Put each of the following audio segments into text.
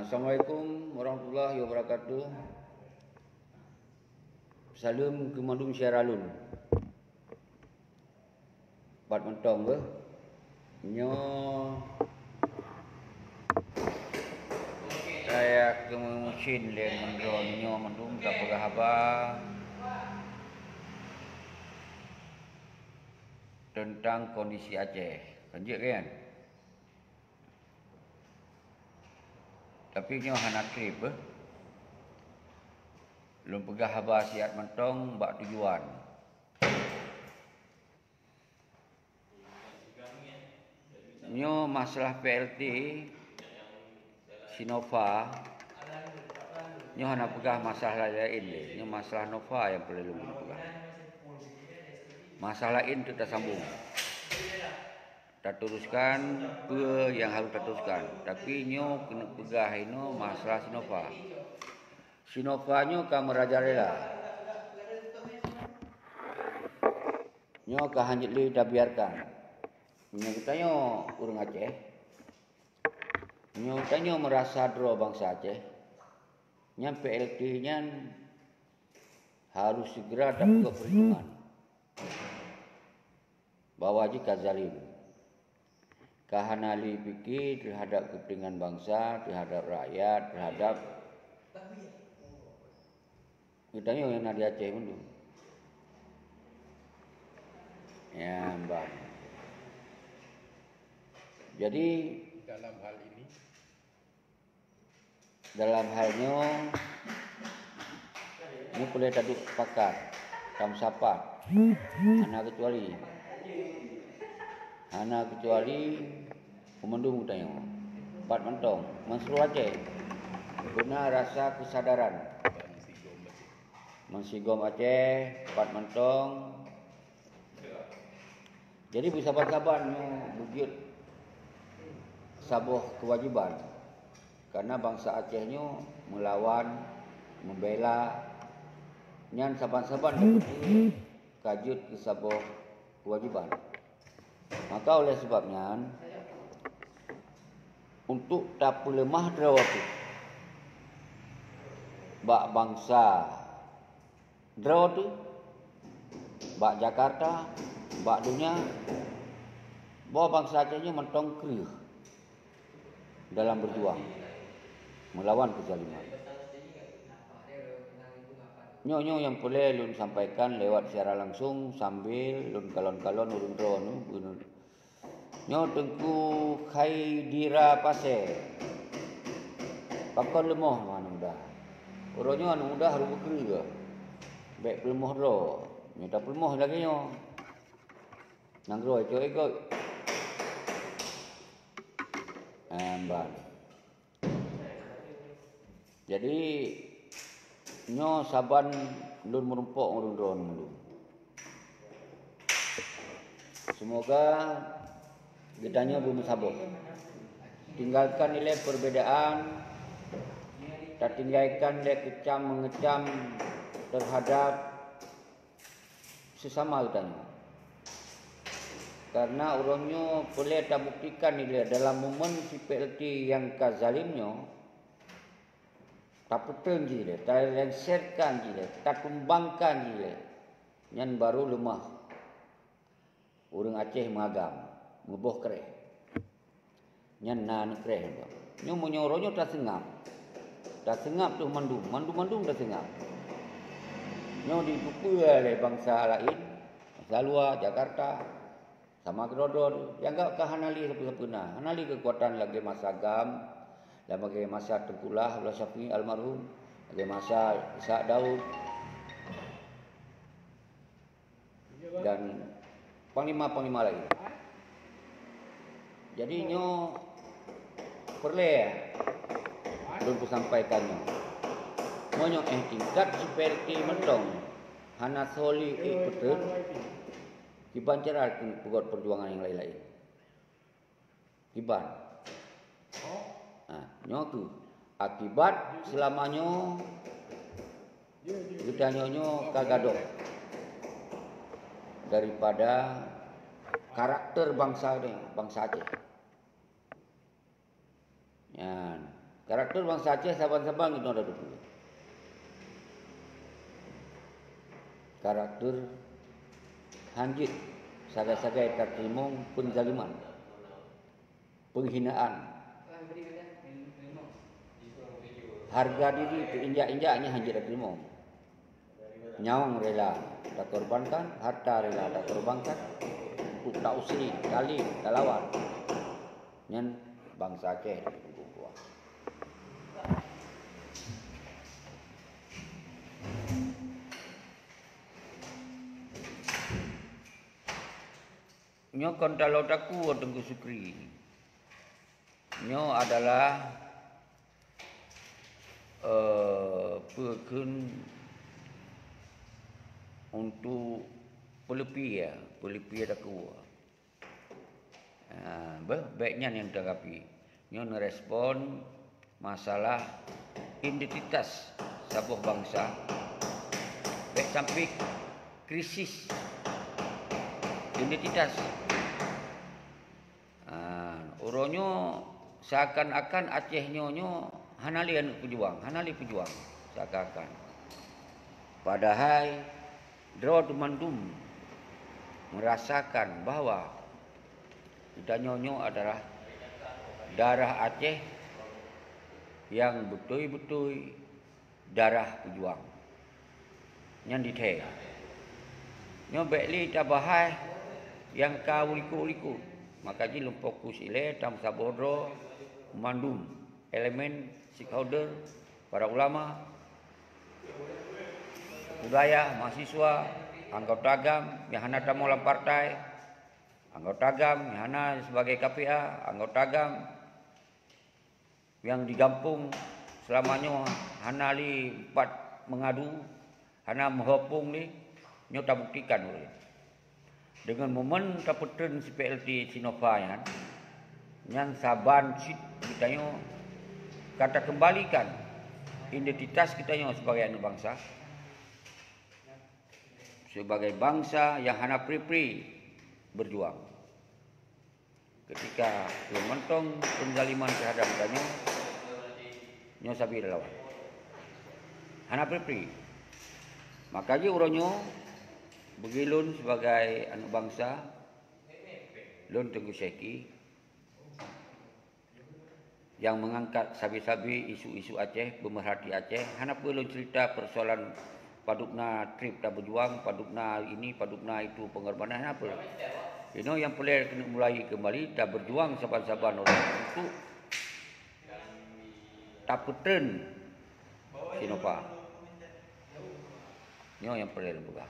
Assalamualaikum warahmatullahi wabarakatuh. Salam kemandum syaralun. Bat mentong ke? Nyo saya kemusin le mendron nyo mendum tak berhaba tentang kondisi Aceh. Kanjik kan? Tapi nyo hana trip Lum pegah haba siat mentong bak tujuan. Nyo masalah PLT Sinova nyo hana pegah masalah lain le. Nyo masalah Nova yang perlu lum pegah. Masalah lain tu tak sambung. Tak teruskan apa yang harus teruskan. Tapi nyo kena pegah ino masalah Sinova. Sinova nyo ka merajalela. Nyo ka hanjit li dah biarkan. Nyo tanya urang Aceh. Nyo tanya merasa dro bangsa Aceh. Nyampe PLT-nya harus segera dapat perhitungan. Bawa jika zalim. Kahanali fikir terhadap kepentingan bangsa, terhadap rakyat, terhadap kita yang ada di Aceh pun tu. Ya, mbak. Jadi dalam halnya ini boleh taduk pakat, tam sapat, hana kecuali komandung tanya, Pat Mentong, Mansur Aceh, guna rasa kesadaran. Mensigom Aceh, Pat Mentong. Jadi bersabar-sabar bukit sabuh kewajiban. Karena bangsa Aceh nyo melawan, membela, nyan saban-saban dapat kajut ke sabuh kewajiban. Maka oleh sebabnya untuk tak lemah drawatu bak bangsa drawatu bak Jakarta bak dunia bahawa bangsa Aceh ni mentong kerih dalam berjuang melawan kezaliman. Nyo yang boleh lun sampaikan lewat secara langsung sambil lun kalon-kalon urun drone nyo tengku Khaidira Pasir. Pakon lemah mana mudah. Orangnya anu mudah harus berkerja ke. Baik pelemah dro. Nyo tak pelemah lagi nyo. Nang dro ikut. Mbak. Jadi nyo saban lun merumpok urun drone mulu. Semoga gedanya bumi sabuk. Tinggalkan nilai perbedaan. Tak tinggalkan nilai kecam mengecam terhadap sesama gedanya. Karena orangnya boleh tak buktikan nilai dalam momen si PLT yang kazalimnya. Tak puteng je, tak lengserkan je, tak kembangkan je. Yang baru lemah. Orang Aceh mengagam. Ngeboh kereh. Nyan kereh. Nyo menyorongnya tak sengap. Tak sengap tu mandum. Mandum tak sengap. Nyo dibuku oleh bangsa lain. Bangsa luar, Jakarta. Sama Kedodor. Yang gak hanali siapa-siapa nak. Hanali kekuatan lagi masa Agam. Dan bagi masa Tengkulah, Abdullah Syafi'i almarhum. Bagi masa Ishak Daud. Dan panglima-panglima lagi. Jadi nyo perlu belum sampaikannya. Monyo tingkat seperti mentong hana soli betul kiban cerahkan pegot perjuangan yang lain-lain. Kiban. Nyo tu akibat selamanya kita nyo kagadoh daripada karakter bangsa Aceh. Ya, Karakter bangsa Aceh Sabang-Sabang itu ada 20. Karakter hanjit, sagai-sagai tertimung, penzaliman, penghinaan, harga diri terinjak-injaknya hanjit tertimung. Nyawang rela tak korbankan, harta rela tak korbankan, untuk tak usir, kali, tak lawan. Nyen bangsa Aceh di Gua. Nyo kontalo taku Tengku Sukri. Nyo adalah pekun untuk pelepi ya, pelepi taku. Baiknya yang tanggapi. Nyo nerespon masalah identitas sebuah bangsa. Baik sampai krisis identitas. Uronyo seakan-akan Aceh nyo hanali pejuang, seakan-akan. Padahal draw Mandum merasakan bahwa kita nyonyo adalah darah Aceh yang betul-betul darah pejuang. Yang diteh. Nyo bekli tabahai yang kau liku-liku. Maka ji fokus ile tam sabodro Mandum elemen stakeholder para ulama budaya mahasiswa anggota agam yang hana tamu dalam partai anggota agam yang hana sebagai KPA anggota agam yang digampung selamanya hana li 4 mengadu hana menghopung li nyota buktikan oleh dengan momen taputun si PLT Sinova yang saban kita nyo kata kembalikan identitas kita nyo sebagai anak bangsa, sebagai bangsa yang hana pri berjuang. Ketika mentong penzaliman terhadap kita nyo sabi lawan, hana pri. Maka je uronyo begilun sebagai anak bangsa Lun Tengku Syeki yang mengangkat sabi-sabi isu-isu Aceh, pemerhati Aceh. Hana perlu cerita persoalan padukna trip tak berjuang, padukna ini, padukna itu, pengorbanan apa. Yang perlu kena mulai kembali tak berjuang saban-saban orang untuk tak petren Sinova. Yang perlu buka.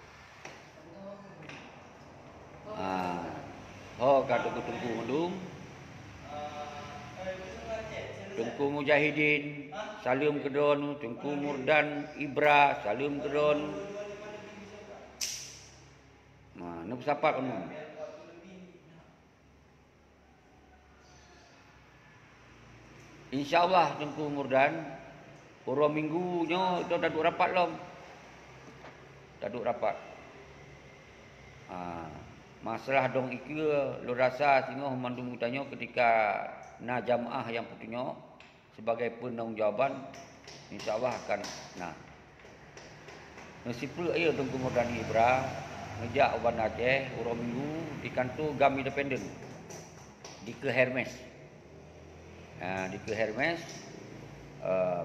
Kata Tengku Mandum, Tengku Mujahidin, Salim Kedon, Tengku Murdan Ibra, Salim Kedon. Nak sapat kamu. InsyaAllah Tengku Murdan, urang minggunya itu tak duk rapat lom. Tak duk rapat. Masalah dong ikut lu rasa singoh Mandum tanya ketika na jamaah yang putunya sebagai penanggungjawab insyaallah akan nasibul ayo Tengku Murdan Ibra ngejak Uban Aceh urang minggu di kantor GAM Independen di ke Hermes. Di ke Hermes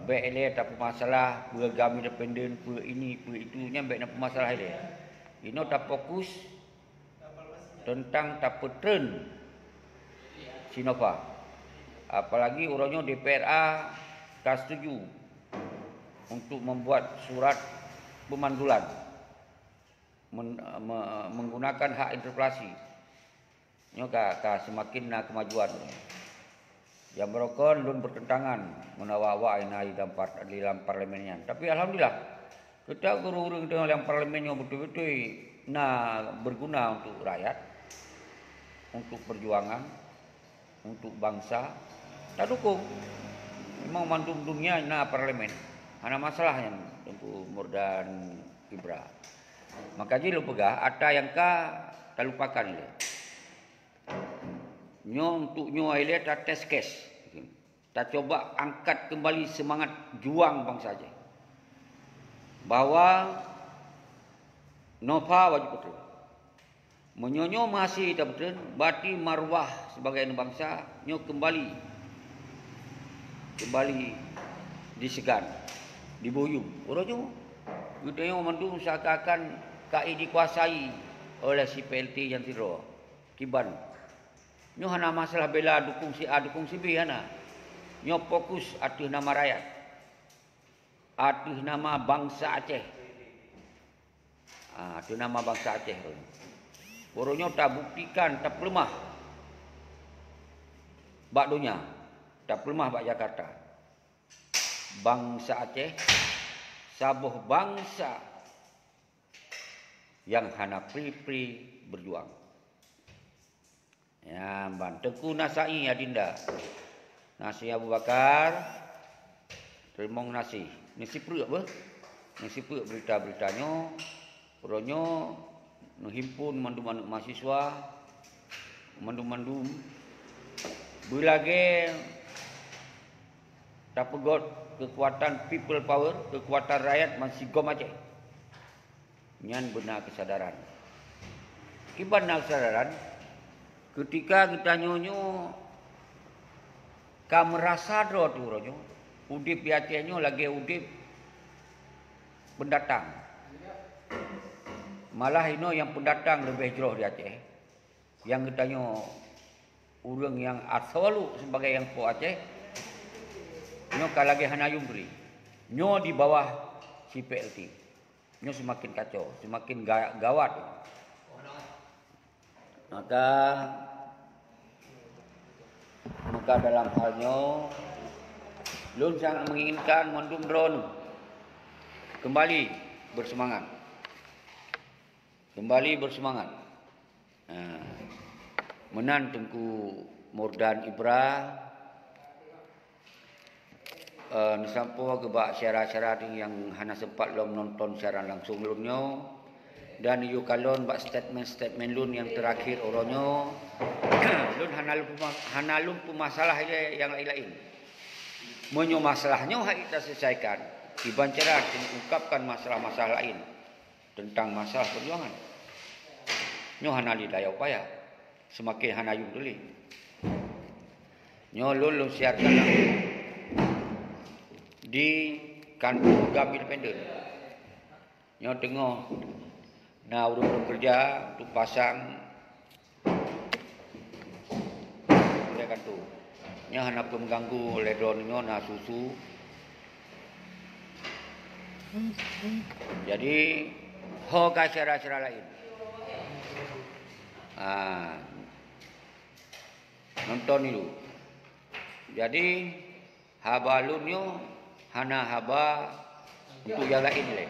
baik tak masalah pe GAM Independen pe ini pe itunya baik nak masalah dia. Ini tak fokus tentang tapetren Sinova. Apalagi urangnya DPRA tak setuju untuk membuat surat pemandulan menggunakan hak interpelasi. Nyo ka semakin na kemajuan. Yang merokon belum bertentangan menawa-wa ina di dalam parlemennya. Tapi alhamdulillah kita guru-guru dalam parlemennya betul-betul berguna untuk rakyat. Untuk perjuangan, untuk bangsa, tak dukung. Memang Mandum dunia parlemen. Ada masalahnya Tengku Murdan Ibra. Maka jadi lu pegah, ada yang tak lupakan ini. Nyo untuk nyo ile tak test case. kita coba angkat kembali semangat juang bangsa Aceh. Bahawa Nova wajib betul. Menyonyo masih tak betul, bati marwah sebagai bangsa nyo kembali disegan, diboyong. Orangnya kita mandung seakan-akan KI dikuasai oleh si PLT yang tiro Kiban. Nyo hana masalah bela dukung si A dukung si B hana. Nyo fokus atuh nama rakyat. Atuh nama bangsa Aceh. Atuh nama bangsa Aceh. Boronyo tak buktikan tak lemah. Bak dunia, tak lemah bak Jakarta. Bangsa Aceh sabuh bangsa yang hana pri-pri berjuang. Ya, Tengku Nasai Adinda. Nasi Abu Bakar termong nasi. Nasi perut apa? Nasi perut berita-beritanya. Boronyo menghimpun mandu-mandu mahasiswa, mandu-mandu berlagi tak pegot kekuatan people power, kekuatan rakyat masih gom Aceh. Nyan benar kesadaran. Kiban nak kesadaran ketika kita nyonyo ka merasa do tu ronyo udip Aceh nyo lagi udip pendatang. Malah ino yang pendatang lebih jauh di Aceh. Yang katanya orang yang asal sebagai yang po Aceh. Nyo kalagi hanayung beli. Nyo di bawah si PLT. Nyo semakin kacau, semakin gawat. Maka dalam halnya Lun sangat menginginkan Mandum Drone kembali bersemangat. Menan Tengku Mordan Ibra nisampo gebak syarat-syarat yang hana sempat lom nonton siaran langsung lunyo dan yu kalon bak statement lun yang terakhir oronyo lun hana lumpu masalah yang lain. Menyo masalahnya hak kita selesaikan. Iban cara mengungkapkan masalah-masalah lain tentang masalah perjuangan. Nyo hana daya upaya. Semakin hana yung duli. Nyo lulus siarkan di kantor program independen. Nyo tengok nah urut kerja untuk pasang dia kan tu. Nyo hana mengganggu ledron nyo na susu. Jadi hoga cara-cara lain. Nonton itu. Jadi haba lunyo hana haba untuk yang lain le.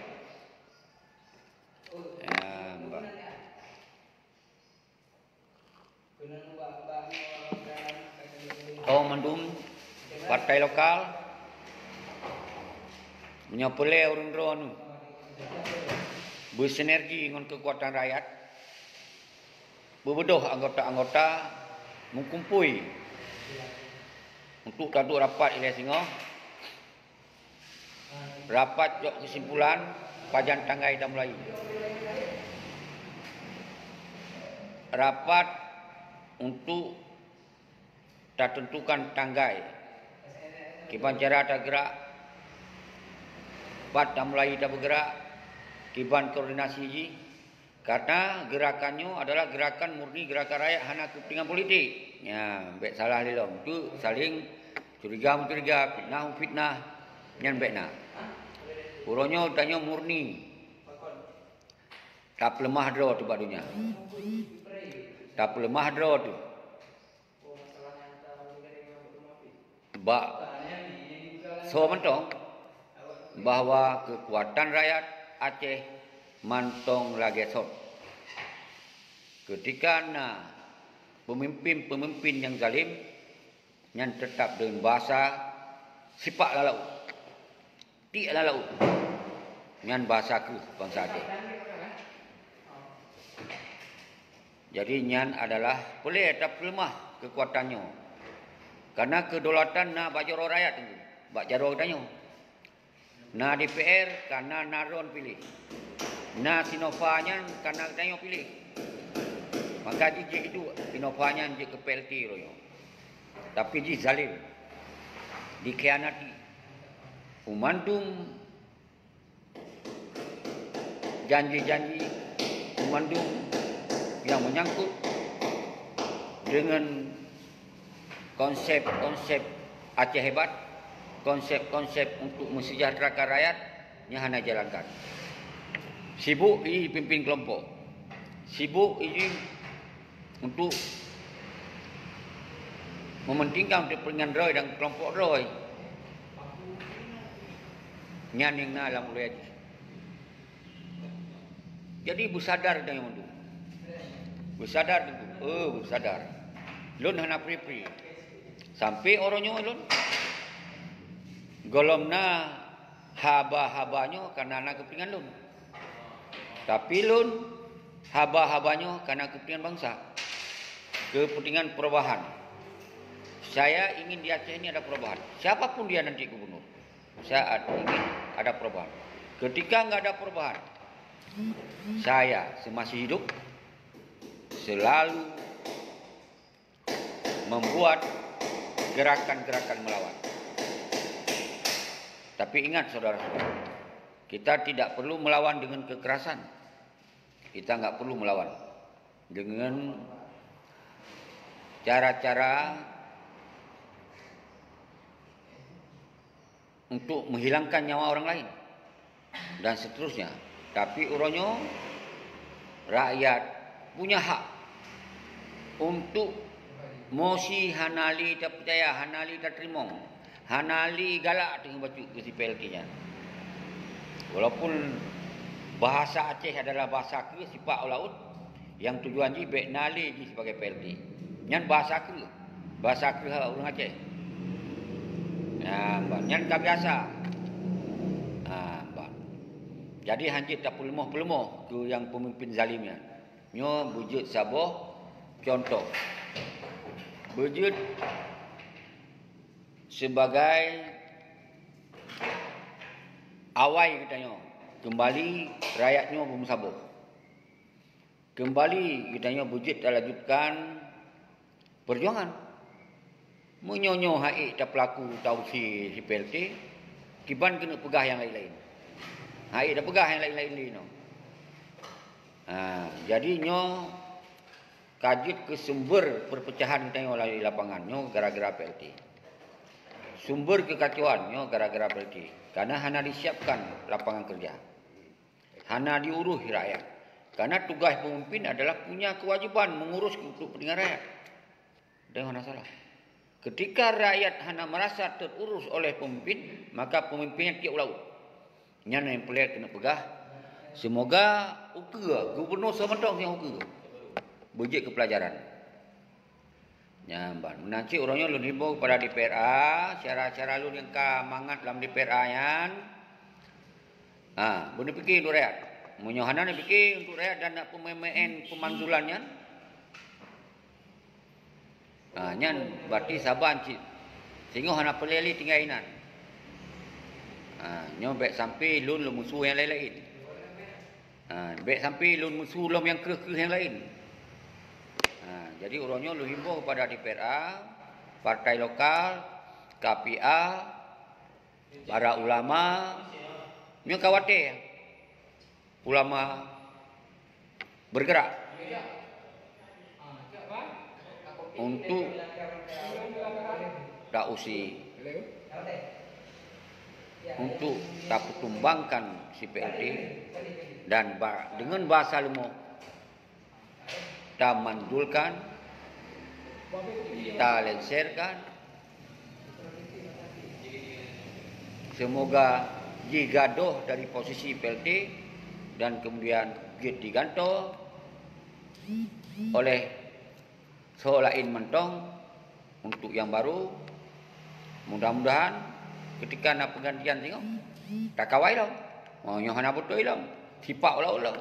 Mandum partai lokal menyapole orang drone bersinergi dengan kekuatan rakyat. Berbedoh anggota-anggota mengkumpui untuk tadu rapat ilai singo. Rapat jok kesimpulan pajan tanggai dah mulai. Rapat untuk tak tentukan tanggai. Kiban cara tak gerak. Pat dah mulai dah bergerak. Kiban koordinasi ji. Karena gerakannya adalah gerakan murni gerakan rakyat hana kepentingan politik. Ya, baik salah lelong. Itu saling curiga-mencuriga, fitnah, nyan baikna. Uronyo tanya murni. Tak lemah draw tu badunya. Tak lemah draw tu. Bak so mentong bahwa kekuatan rakyat Aceh mantong lagi sok. Ketika pemimpin yang zalim yang tetap dengan bahasa sifat lalau. Ti lalau. Yang bahasa ku bangsa Aceh. Jadi nyan adalah boleh tak lemah kekuatannya. Karena kedaulatan na bajaro rakyat itu. Bak jaro tanya. Na DPR karena naron pilih. Na Sinovanya karena tanya pilih. Maka jijik itu Sinovanya je ke PLT royo. Tapi ji zalim. Dikhianati. Memandung janji-janji, memandung yang menyangkut dengan konsep-konsep Aceh hebat, konsep-konsep untuk mensejahterakan rakyat, hana jalankan. Sibuk ini pimpin kelompok, sibuk ini untuk mementingkan kepentingan Roy dan kelompok Roy. Nyaning na alam ulai. Jadi bersadar dengan itu. Bersadar itu. Bersadar. Lun hana pri-pri. Sampai orangnya lun. Golomna haba-habanya karena anak kepentingan lun. Tapi lun haba-habanya karena kepentingan bangsa. Kepentingan perubahan. Saya ingin di Aceh ini ada perubahan. Siapapun dia nanti gubernur. Saya ingin ada perubahan. Ketika enggak ada perubahan, saya semasih hidup selalu membuat gerakan-gerakan melawan. Tapi ingat saudara-saudara, kita tidak perlu melawan dengan kekerasan. Kita enggak perlu melawan dengan cara-cara untuk menghilangkan nyawa orang lain dan seterusnya. Tapi uronyo rakyat punya hak untuk mosi hanali tak percaya, hanali tak terima, hanali galak dengan baju ke si PLT-nya. Walaupun bahasa Aceh adalah bahasa ke sifat laut yang tujuan ji bek nali ji sebagai PLT. Nyan bahasa ke orang Aceh. Nyan tak biasa. Jadi hanjit tak pelemah-pelemah ke yang pemimpin zalimnya. Nyo wujud saboh contoh. Wujud sebagai awai katanya. Kembali rakyatnya bermusaboh. Kembali katanya wujud lanjutkan perjuangan. Menyonyo haik tak pelaku tahu si PLT, kiban kena pegah yang lain-lain. Haik dah pegah yang lain-lain ni no. Jadi nyo kajit ke sumber perpecahan kita oleh lapangan nyo gara-gara PLT. Sumber kekacauan nyo gara-gara PLT. Karena hana disiapkan lapangan kerja. Hana diurus rakyat. Karena tugas pemimpin adalah punya kewajiban mengurus untuk kepentingan rakyat. Ada mana salah? Ketika rakyat hanya merasa terurus oleh pemimpin, maka pemimpinnya tiap laut. Nyana yang pelik kena pegah. Semoga uka gubernur sementara yang uka. Bujik ke pelajaran. Nyamban. Menanci orangnya lu himbau kepada DPRA, cara-cara lu yang mangat dalam DPRA yan. Benar fikir untuk rakyat. Menyohana ni fikir untuk rakyat dan nak pemain pemanzulannya. Nyan berarti saban cik. Sehingga hana peleli tinggal inan. Nyo baik sampai lun musuh yang lain-lain. Baik sampai lun musuh lom yang ke yang lain. Jadi orangnya lu himbau kepada DPRA, partai lokal, KPA, para ulama. Nyo khawatir ulama bergerak untuk tak usi untuk tak pertumbangkan si PLT dan dengan bahasa lemo tak mandulkan, tak lenserkan. Semoga digaduh dari posisi PLT dan kemudian digantung oleh solain mentong untuk yang baru. Mudah-mudahan ketika nak pergantian tengok tak kawai dah. Nyo hana betul dah. Sipak ulah-ulah.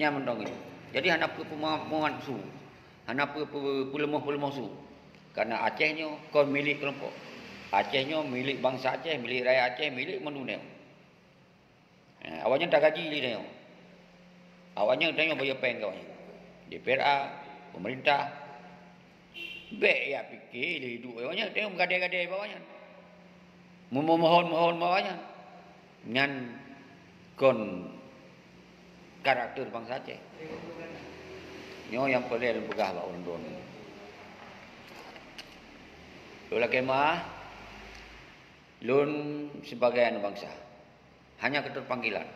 Nya mentong itu. Jadi hana pemuan su. Hana pelemah-pelemah su. Karena Acehnya kon milik kelompok. Acehnya milik bangsa Aceh, milik rakyat Aceh, milik mendunia. Awalnya tak gaji dia. Awalnya dia bayar peng kawannya. DPRA, pemerintah. Baik ya fikir hidup awalnya dia menggadai-gadai bawahnya. Memohon bawahnya. Ngan kon karakter bangsa Aceh. Nyo yang paling pegah bak orang don. Lola kemah lun sebagai anak bangsa. Hanya keterpanggilan.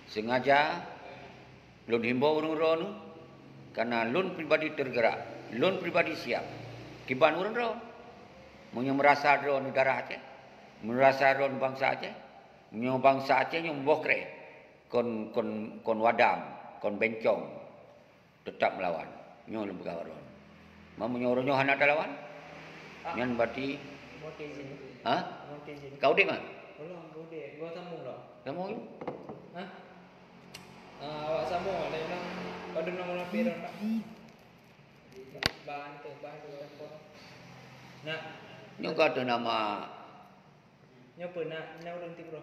Sengaja lun himbau orang-orang karena lun pribadi tergerak, lun pribadi siap. Kiban orang-orang munyo merasa ro negara Aceh, merasa ro bangsa Aceh, munyo bangsa Aceh nyo mbokre kon wadam, kon bencong tetap melawan. Nyo lun begawaron. Mamunyo ronyo hana lawan. Nyan berarti hah? Kau di mana? Belum, gua sambung dah. Sambung? Hah? Awak sambung ada yang pada nama piran tak? Bantu apa? Nak. Nyo kata nama. Nyo pernah orang ti bro.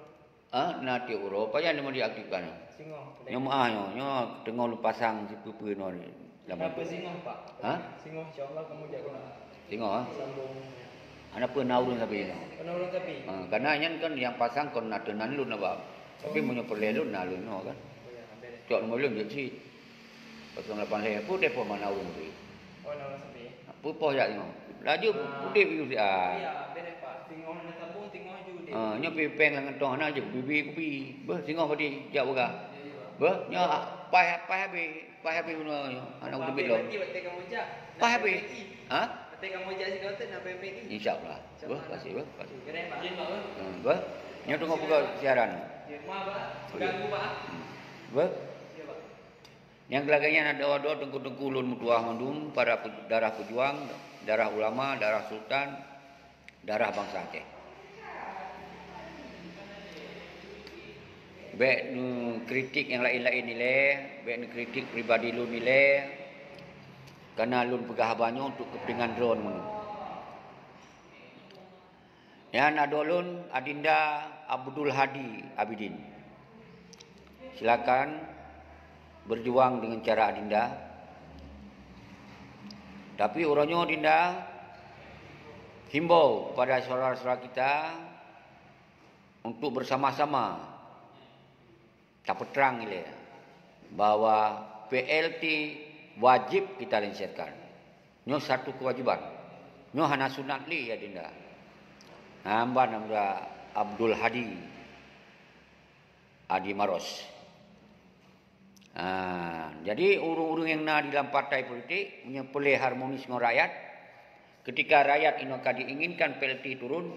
Nanti uro, payah nama diaktifkan. Singong. Nyo nyo tengok lu pasang si pupu no ni. Apa singong pak? Hah? Singong insyaallah kamu jaga. Tengok Sambung. Anak pun naurun tapi. Naurun tapi. Karena nyan kan yang pasang kon natenan lu na ba. Tapi munyo perlelun na lu no kan. Cok mo lu jadi. Pasang 8 le pu depo manaurun tu. Oh naurun tapi. Pu po ya tengok. Laju putih biu si Iya, beda pak. Singong na sambung tengok ju dia. Nyo pi peng lang tong ana je bibi kupi. Beh singong padi jak boga. Beh nyo pai habi no anak udah bit lo. Pai habi. Ha? Tapi kamu jadi kau tu nak PPI? InsyaAllah. Bah, kasih. Keren pak. Bah, nyo tunggu buka siaran. Maaf pak, ganggu pak. Bah. Yang kelaganya ada doa tengku-tengku ulun mutuah mandum para darah pejuang, darah ulama, darah sultan, darah bangsa Aceh. Baik kritik yang lain-lain nilai, baik kritik pribadi lu nilai. Karena lun pegah banyak untuk kepentingan drone mun. Yang ada lun Adinda Abdul Hadi Abidin. Silakan berjuang dengan cara Adinda. Tapi orangnya Adinda himbau pada saudara-saudara kita untuk bersama-sama dapat terang ini bahwa PLT wajib kita lengsarkan. Nyo satu kewajiban. Nyo hana sunat li ya dinda. Hamba nama Abdul Hadi Adi Maros. Jadi urung-urung yang na di dalam partai politik punya pelih harmonis dengan rakyat. Ketika rakyat ini diinginkan PLT turun,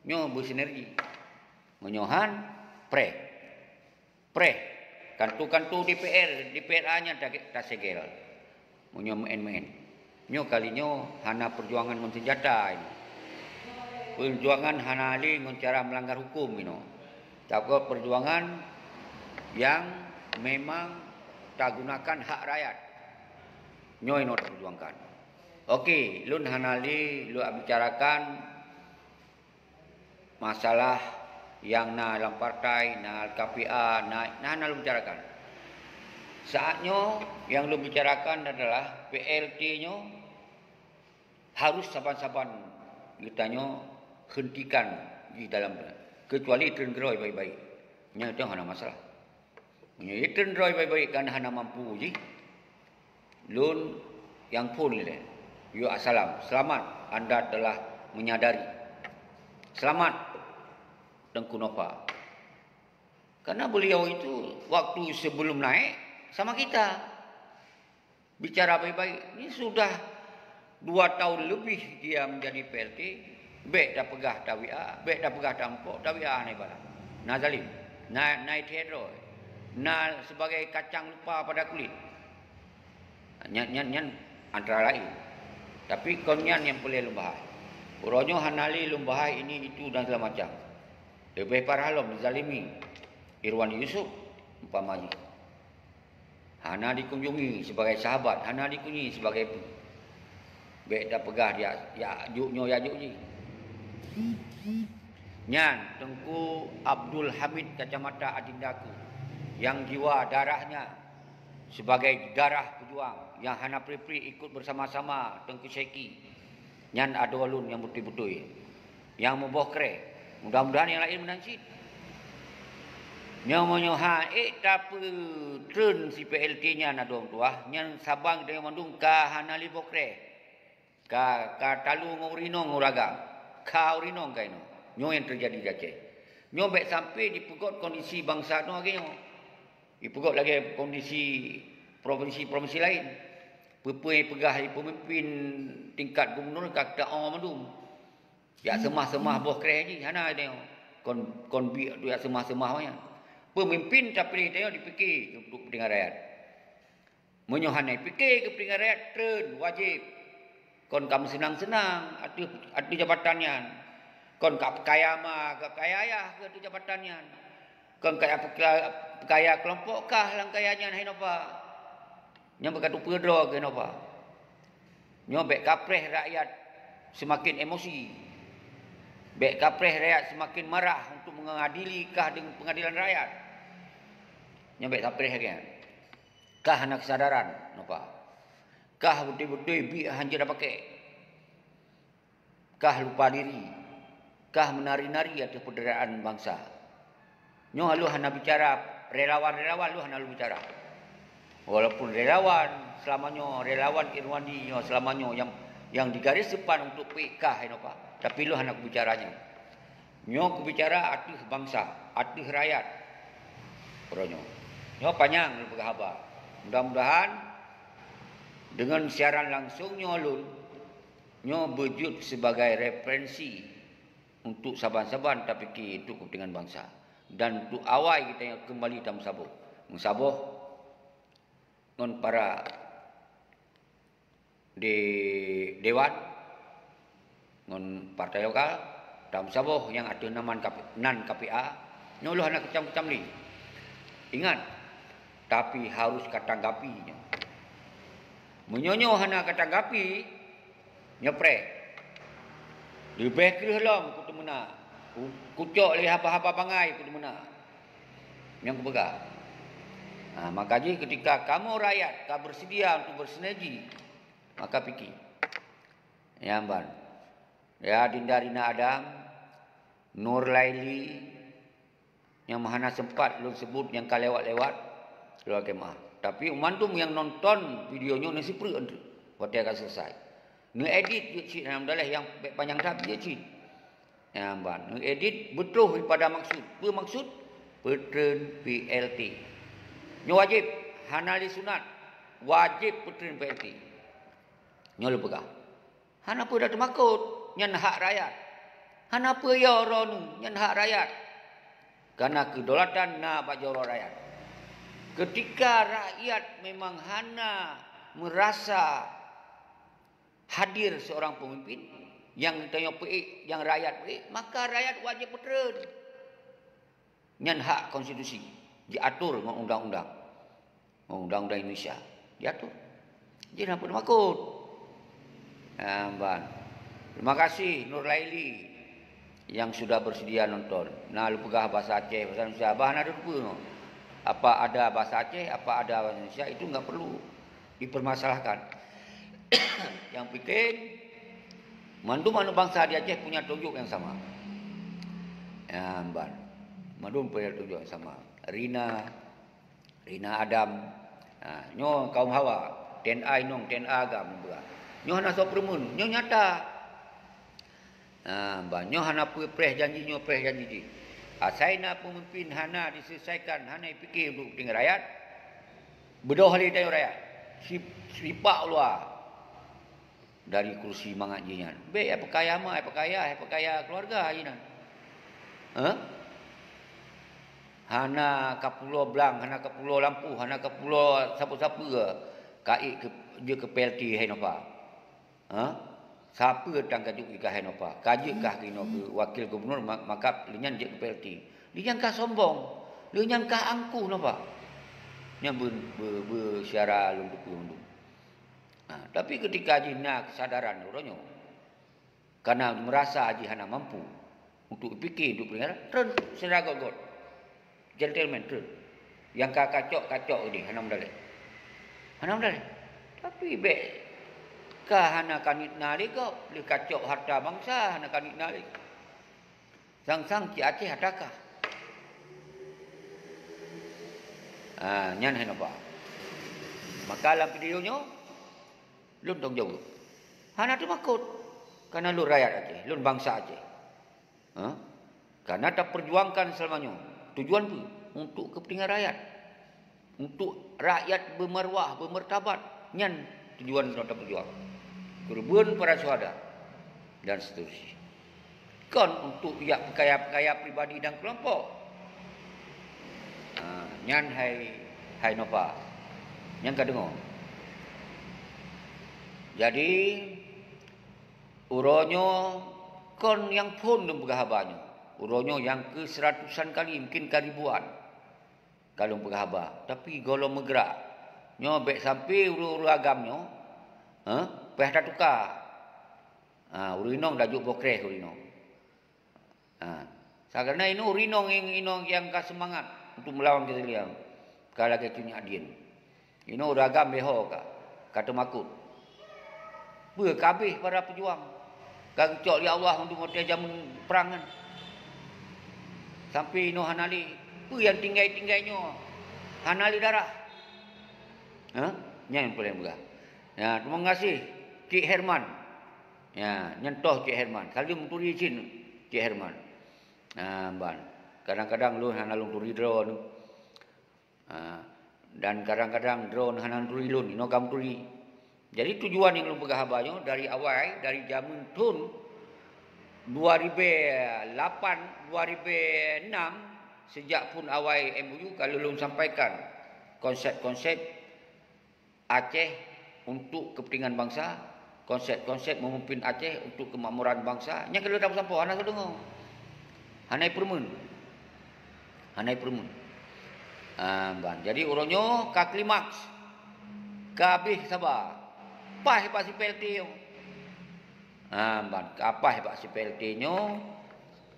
nyo bersinergi. Menyohan pre. Kantu-kantu DPRA-nya tak segel. Munyo main-main. Nyo kalinya hana perjuangan mensenjata ini. Perjuangan hana ali dengan cara melanggar hukum ini. Tapi perjuangan yang memang tak gunakan hak rakyat. Nyo ini perjuangkan. Okey, lun hana ali lu bicarakan masalah yang na dalam partai, na KPA, na lu bicarakan. Saatnya yang lu bicarakan adalah PLT-nya harus saban-saban kitanya hentikan di dalam kecuali tendroi baik-baik. Nya itu hana masalah. Nya tendroi baik-baik kan hana mampu ji. Lun yang pun le. Yo assalam. Selamat anda telah menyadari. Selamat Tengku Nova. Karena beliau itu waktu sebelum naik sama kita bicara baik-baik. Ini sudah 2 tahun lebih dia menjadi PLT. Bek dah pegah tawia, bek dah pegah tampok, tawia ni bala. Na zalim, na teror, na sebagai kacang lupa pada kulit. Nyan antara lain. Tapi konyan yang boleh lumbahai. Uronyo hanali lumbahai ini itu dan segala macam. Lebih parah lom zalimi Irwan Yusuf umpamanya. Hana dikunjungi sebagai sahabat, hana dikunjungi sebagai Baik dah pegah dia ya yuknyo ya yuk ji. Nyan Tengku Abdul Hamid Kacamata Adindaku yang jiwa darahnya sebagai darah pejuang yang hana pri ikut bersama-sama Tengku Syeki. Nyan ada walun yang betul-betul yang membohkre. Mudah-mudahan yang lain menansit. Nyomonyo ha tapi trun si PLT nya na dong tuah nyan Sabang dengan Bandung ka hanali bokre. Ka talu ngurino nguraga. Ka urino kaino. Nyo yang terjadi di Aceh. Nyo baik sampai dipegot kondisi bangsa no lagi nyo. Dipegot lagi kondisi provinsi-provinsi lain. Pepui pegah pemimpin tingkat gubernur kata orang Bandung. Ya semah-semah bokre haji hana dia. Kon bi tu ya semah-semah nya. Pemimpin tapi dia dipikir untuk kepentingan rakyat. Menyohanai fikir kepentingan rakyat trend wajib. Kon kamu senang-senang atu jabatannya. Kon kap kaya mah ke kaya ayah ke atu jabatannya. Kon kaya kelompok kah lang kayanya hai napa. Nya berkatu pedro ke napa. Nyo bek kapreh rakyat semakin emosi. Bek kapreh rakyat semakin marah untuk mengadili kah dengan pengadilan rakyat. Nyampe kapreh kan. Kah anak kesadaran napa? Kah betul-betul bi hanja dah pakai. Kah lupa diri. Kah menari-nari atas penderitaan bangsa. Nyo halu hana bicara relawan-relawan lu hana lu bicara. Walaupun relawan selamanya relawan Irwandi nyo selamanya yang digaris depan untuk PK napa. Tapi lu hendak bicaranya. Nyo bicara atas bangsa, atas rakyat. Peronyo. Nyo panjang lu berkhabar. Mudah-mudahan dengan siaran langsung nyo alun nyo berjud sebagai referensi untuk saban-saban tapi itu kepentingan bangsa dan untuk awal kita yang kembali dalam sabuh. Mensabuh non para di dewan ngon partai lokal dalam sabuh yang ada nan KPA nyuluh anak kecam-kecam ni. Ingat tapi harus katanggapinya. Menyonyo hana katanggapi nyepre. Lebih kerelom ku temuna. Kucok le apa-apa pangai ku temuna. Yang kubega. Nah, maka jadi ketika kamu rakyat kau bersedia untuk bersinergi maka fikir. Ya Amban. Ya Dinda Rina Adam, Nur Laili, yang mahana sempat lu sebut yang kau lewat-lewat keluar kemah. Tapi umantum yang nonton videonya ni sipri untuk waktu akan selesai. Ni edit je cik alhamdulillah yang panjang dah je cik. Ya Amban, ni edit betul daripada maksud. Apa maksud? Petren PLT. Nyo wajib hanali sunat, wajib petren PLT. Nyo lu pegah. Hana apa dah termakut nyan hak rakyat. Hana apa ya orang nyan hak rakyat. Karena kedaulatan na bajoro rakyat. Ketika rakyat memang hana merasa hadir seorang pemimpin yang tanya peik, yang rakyat peik, maka rakyat wajib petren. Nyan hak konstitusi diatur dengan undang-undang. Undang-undang Indonesia diatur. Jadi apa makut? Amban. Terima kasih Nur Laili yang sudah bersedia nonton. Nah, lu pegah bahasa Aceh, bahasa Indonesia. Bahan ada apa no? Apa ada bahasa Aceh, apa ada bahasa Indonesia, itu enggak perlu dipermasalahkan. Yang penting mandu-mandu bangsa di Aceh punya tunjuk yang sama. Amban. Mandu punya tunjuk yang sama. Rina Adam, nyo kaum Hawa, TNA inong, TNA agam juga. Nyo hana so permun, nyo nyata. Nyo hana preh janji, nyo preh janji. Asaina pemimpin hana diselesaikan, hana fikir untuk kepentingan rakyat. Bedoh hari tayo rakyat. Sipak luar dari kursi mangajinya. Be apa kaya mah, apa kaya keluarga ajinan. Hana ke Pulau Blang, hana ke Pulau Lampu, hana ke Pulau siapa-siapa kai ke dia ke PLT hai napa. Siapa datang kajuk ke hai napa. Kaji kah kino ke wakil gubernur maka linyan je ke PLT. Linyan kah sombong, linyan kah angku napa. Nya bersiara lunduk. Tapi ketika Haji nak kesadaran uronyo, karena merasa Haji hana mampu untuk fikir, untuk pendengar, turun sedara god, gentleman turun. Yang kacok ini hana mendale. Tapi be hana kanit nali kau, li kacok harta bangsa hana kanit nali. Sang Ki Aceh hadakah? Nyan hena apa? Maka dalam videonya lun tong jauh. Hana tu makut. Karena lun rakyat Aceh, lun bangsa Aceh. Karena tak perjuangkan selamanya. Tujuan tu untuk kepentingan rakyat. Untuk rakyat bermarwah, bermartabat. Nyan tujuan kita berjuang. Korban para syuhada dan seterusnya. Kan untuk pihak kaya pribadi dan kelompok. Nyan hai napa. Yang kedua. Jadi uronyo kon yang pun berhabanyo. Uronyo yang ke seratusan kali, mungkin ke ribuan. Kalau berhaba. Tapi kalau megrak. Nyo bek sampai uru agamnyo. Peh dah tukar. Urinong dah juk bokreh urinong. Karena ini urinong yang semangat untuk melawan kita liang. Kalau kita punya adin. Ini uragam beho kata makut. Berkabih para pejuang. Gagcok li Allah untuk mati jamun perangan. Sampai ino hanali. Yang tinggai-tinggainya. Hanali darah. Yang paling begah. Ya, terima kasih Cik Herman. Ya, nyentuh Cik Herman. Kali menturi izin Cik Herman. Ban. Kadang-kadang lu hana lung turi drone. Dan kadang-kadang drone hana turi lun, inogam turi. Jadi tujuan yang lu pegah habanyo dari awal, dari zaman tun 2008, 2006, sejak pun awal MOU kalau lu sampaikan konsep-konsep Aceh untuk kepentingan bangsa, konsep-konsep memimpin Aceh untuk kemakmuran bangsa. Nya kalau dah sampai anak dengar. Hanai permun. Jadi uronyo ka klimaks. Ka habis sabar. Pah pak si PLT yo. Apa pak si PLT nyo?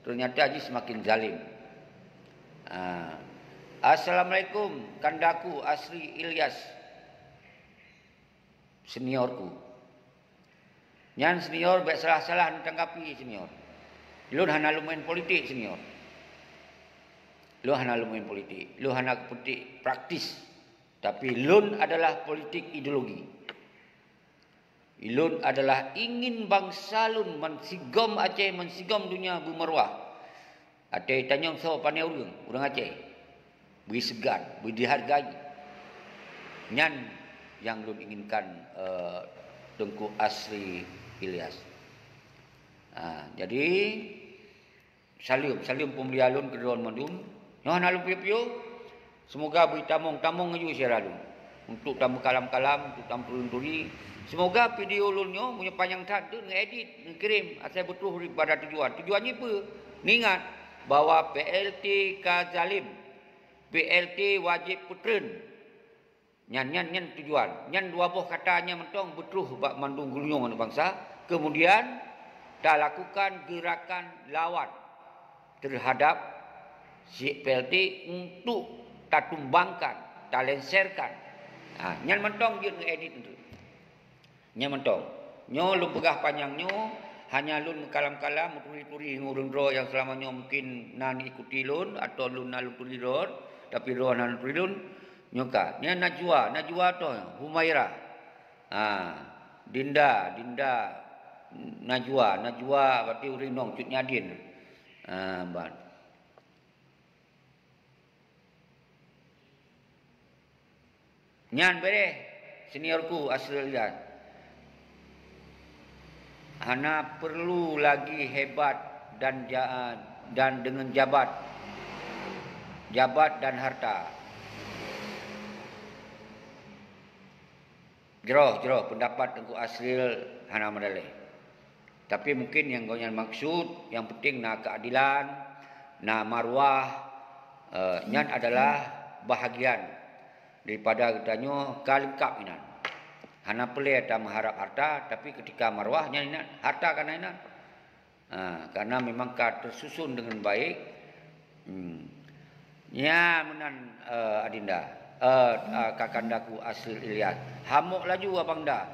Ternyata Haji semakin zalim. Assalamualaikum kandaku Asri Ilyas. Seniorku. Nyan senior baik salah-salah tanggapi senior. Lu hana lumayan politik senior. Lu hana lumayan politik. Lu hana politik praktis. Tapi lun adalah politik ideologi. Lun adalah ingin bangsa lun mensigom Aceh, mensigom dunia bermarwah. Aceh tanyong so pandai orang Aceh. Beri segan, beri dihargai. Nyan yang lun inginkan Tengku Asri Ilyas. Jadi salim pembeli alun ke Dewan Mandun. Nyohan alun piu-piu. Semoga beri tamong aju siaralu. Untuk tamu kalam-kalam, untuk tamu turun-turi. Semoga video ulunnya punya panjang tak tu ngedit, ngirim asal betul pada tujuan. Tujuannya apa? Ingat bahawa PLT kazalim. PLT wajib putren. Nyan tujuan. Nyan dua buah katanya mentong betul bak mandung gulung anak bangsa. Kemudian dah lakukan gerakan lawan terhadap si PLT untuk tak tumbangkan, tak lenserkan. Nyan mentong dia ngedit itu. Nyan mentong. Nyo lu pegah panjangnya hanya lun kalam-kalam turi-turi ngurung ro yang selamanya mungkin nan ikuti lun atau lun nalu turi ro tapi ro nan turi lun nyoka. Nya Najwa to Humaira. Dinda Najwa berarti urinong cut nyadin. Ban. Nyan bere seniorku Aslian. Hana perlu lagi hebat dan dengan jabat dan harta. Jeroh pendapat Tengku Asril hana medalih. Tapi mungkin yang kau maksud yang penting nak keadilan, nak marwah, nyan adalah bahagian daripada katanya kalengkap inan. Hana pelai tak mengharap harta, tapi ketika marwahnya inat harta kan inat. Karena memang tersusun dengan baik. Ya menan Adinda, kakandaku Asril Ilyas. Hamuk laju abang dah.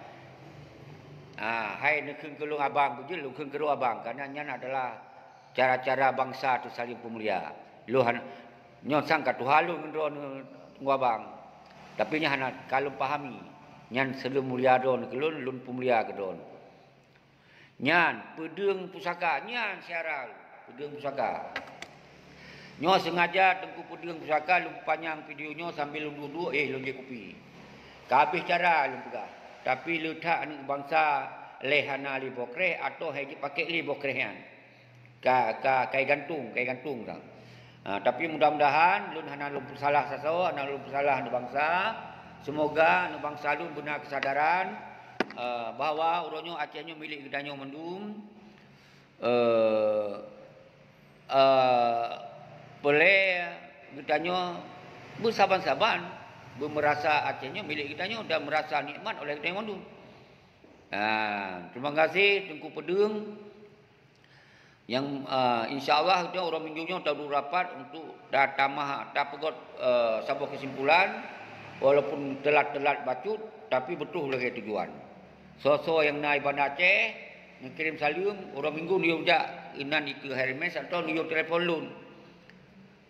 Hai nekeng kelung abang bujil lukeng kelung abang, karena nyan adalah cara-cara bangsa tu saling pemulia. Luhan nyon sangka tu halu ngendron ngabang. Tapi nya hana kalau pahami nyan selum mulia don kelun lun pemulia kedon. Nyan pedeng pusaka nyan siaral pedeng pusaka. Nyo sengaja tengku pedeng pusaka lum panjang videonyo sambil lum duduk lum je kopi. Kabeh cara lum pegah. Tapi letak ni bangsa lehana li bokre atau haji pakai li bokrehan. Kai gantung tang. Tapi mudah-mudahan lun hana lum salah saso, hana lum salah ni bangsa. Semoga ni bangsa lun benar kesadaran bahawa uronyo Acehnya milik gedanyo mendum. Boleh gedanyo bersaban-saban merasa Acehnya milik gedanyo dan merasa nikmat oleh gedanyo mendum. Terima kasih Tengku Pedeng yang insya-Allah dia orang minggunya tahu rapat untuk tamah pegot sebuah kesimpulan walaupun telat-telat bacut tapi betul lagi tujuan. So yang naik Bandar Aceh ngirim salam orang minggu dia ujak inan ke Hermes atau dia telefon lun.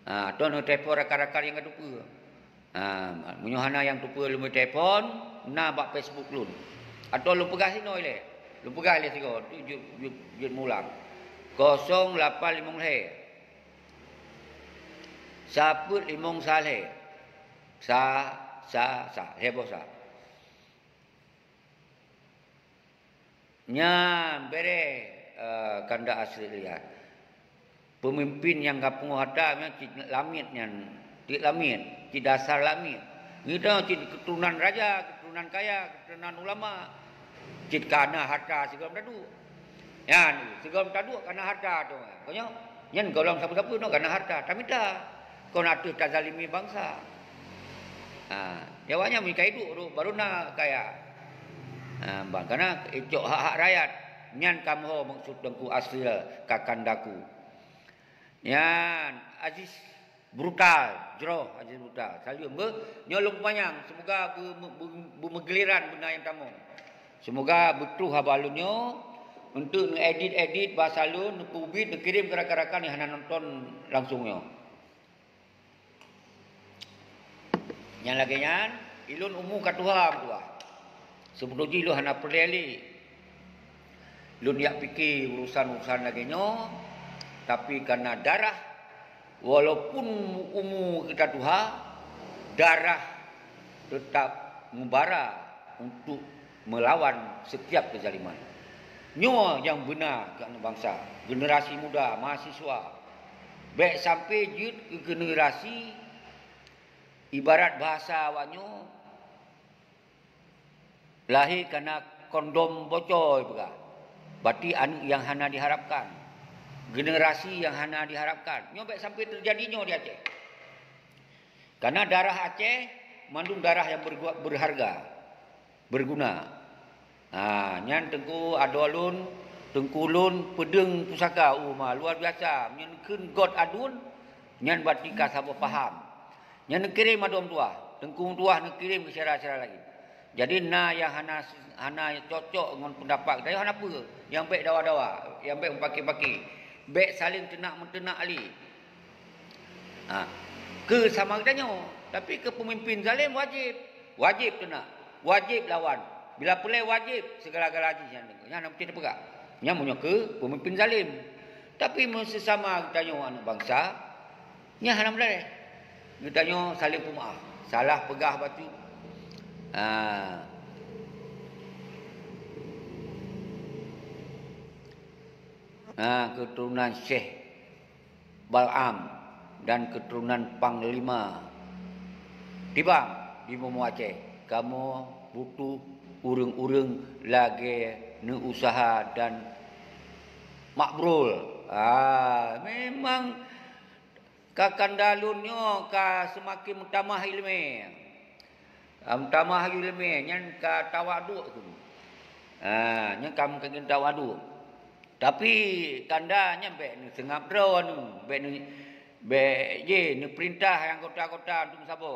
Atau no telefon rakan-rakan yang ada tu. Menyuhana yang tupu lu telefon na bak Facebook lun. Atau lu pegah sini oleh. Lu pegah le sigo tu jut mulang. 085 he. Saput limong saleh. Sa heboh sa. Nya bere kanda asli lihat. Pemimpin yang kapung hata lamit nyan. Di lamit, di dasar lamit. Kita di keturunan raja, keturunan kaya, keturunan ulama. Cit kana harta segala tadu. Ya, segala tadu kana harta tu. Konyo, nyen golong siapa-siapa no kana harta. Tapi dah kau nak tu zalimi bangsa. Jawanya mereka hidup baru nak kaya. Bang karena icok hak-hak rakyat. Nyan kamu maksud dengku asli kakandaku. Nyan Aziz brutal, jero Aziz brutal. Salim nyolong panjang. Semoga bermegeliran benda yang tamu. Semoga betul habalunyo untuk ngedit bahasa lu, ngubit, ngirim ke rakan-rakan yang hana nonton langsungnya. Yang lagi nyan, ilun umum katuham tua. Sebelum lu hana perleli. Lun yak fikir urusan-urusan lagi nyo, tapi karena darah, walaupun umur kita Tuhan, darah tetap membara untuk melawan setiap kezaliman. Nyo yang benar kerana bangsa, generasi muda, mahasiswa, baik sampai jut ke generasi ibarat bahasa awaknyo lahir kerana kondom bocor juga. Berarti yang hana diharapkan. Generasi yang hana diharapkan. Nyo baik sampai terjadinya di Aceh. Karena darah Aceh mengandung darah yang berharga, berguna. Nyan tengku adolun, tengku lun pedeng pusaka luar biasa. Nyan kun god adun, nyan batika sabo faham. Nyan kirim adom tua, tengku tua nak kirim ke syarah-syarah lagi. Jadi yang hana cocok dengan pendapat kita hana apa? Yang baik dawa-dawa, yang baik paki-paki. Baik saling tenak-mentenak ali. Ke sama katanya, tapi ke pemimpin zalim wajib tenak, wajib lawan. Bila pelai wajib segala-galanya yang nak tidak pegak. Yang punya ke pemimpin zalim. Tapi sesama katanya anak bangsa, nya hana belah. Katanya saling pemaaf, salah pegah batu. Keturunan Syekh Bal'am dan keturunan Panglima tiba di Mumu Aceh. Kamu butuh urang-urang lagi usaha dan makbrul. Memang kakandalunnya semakin mutamah ilmu. Tamah hayu lemeh nyan ka tawadu tu. Nyan kam kengin tawadu. Tapi kanda nyan be ni sengap draw nu, be ni ni perintah yang kota-kota untuk sabo.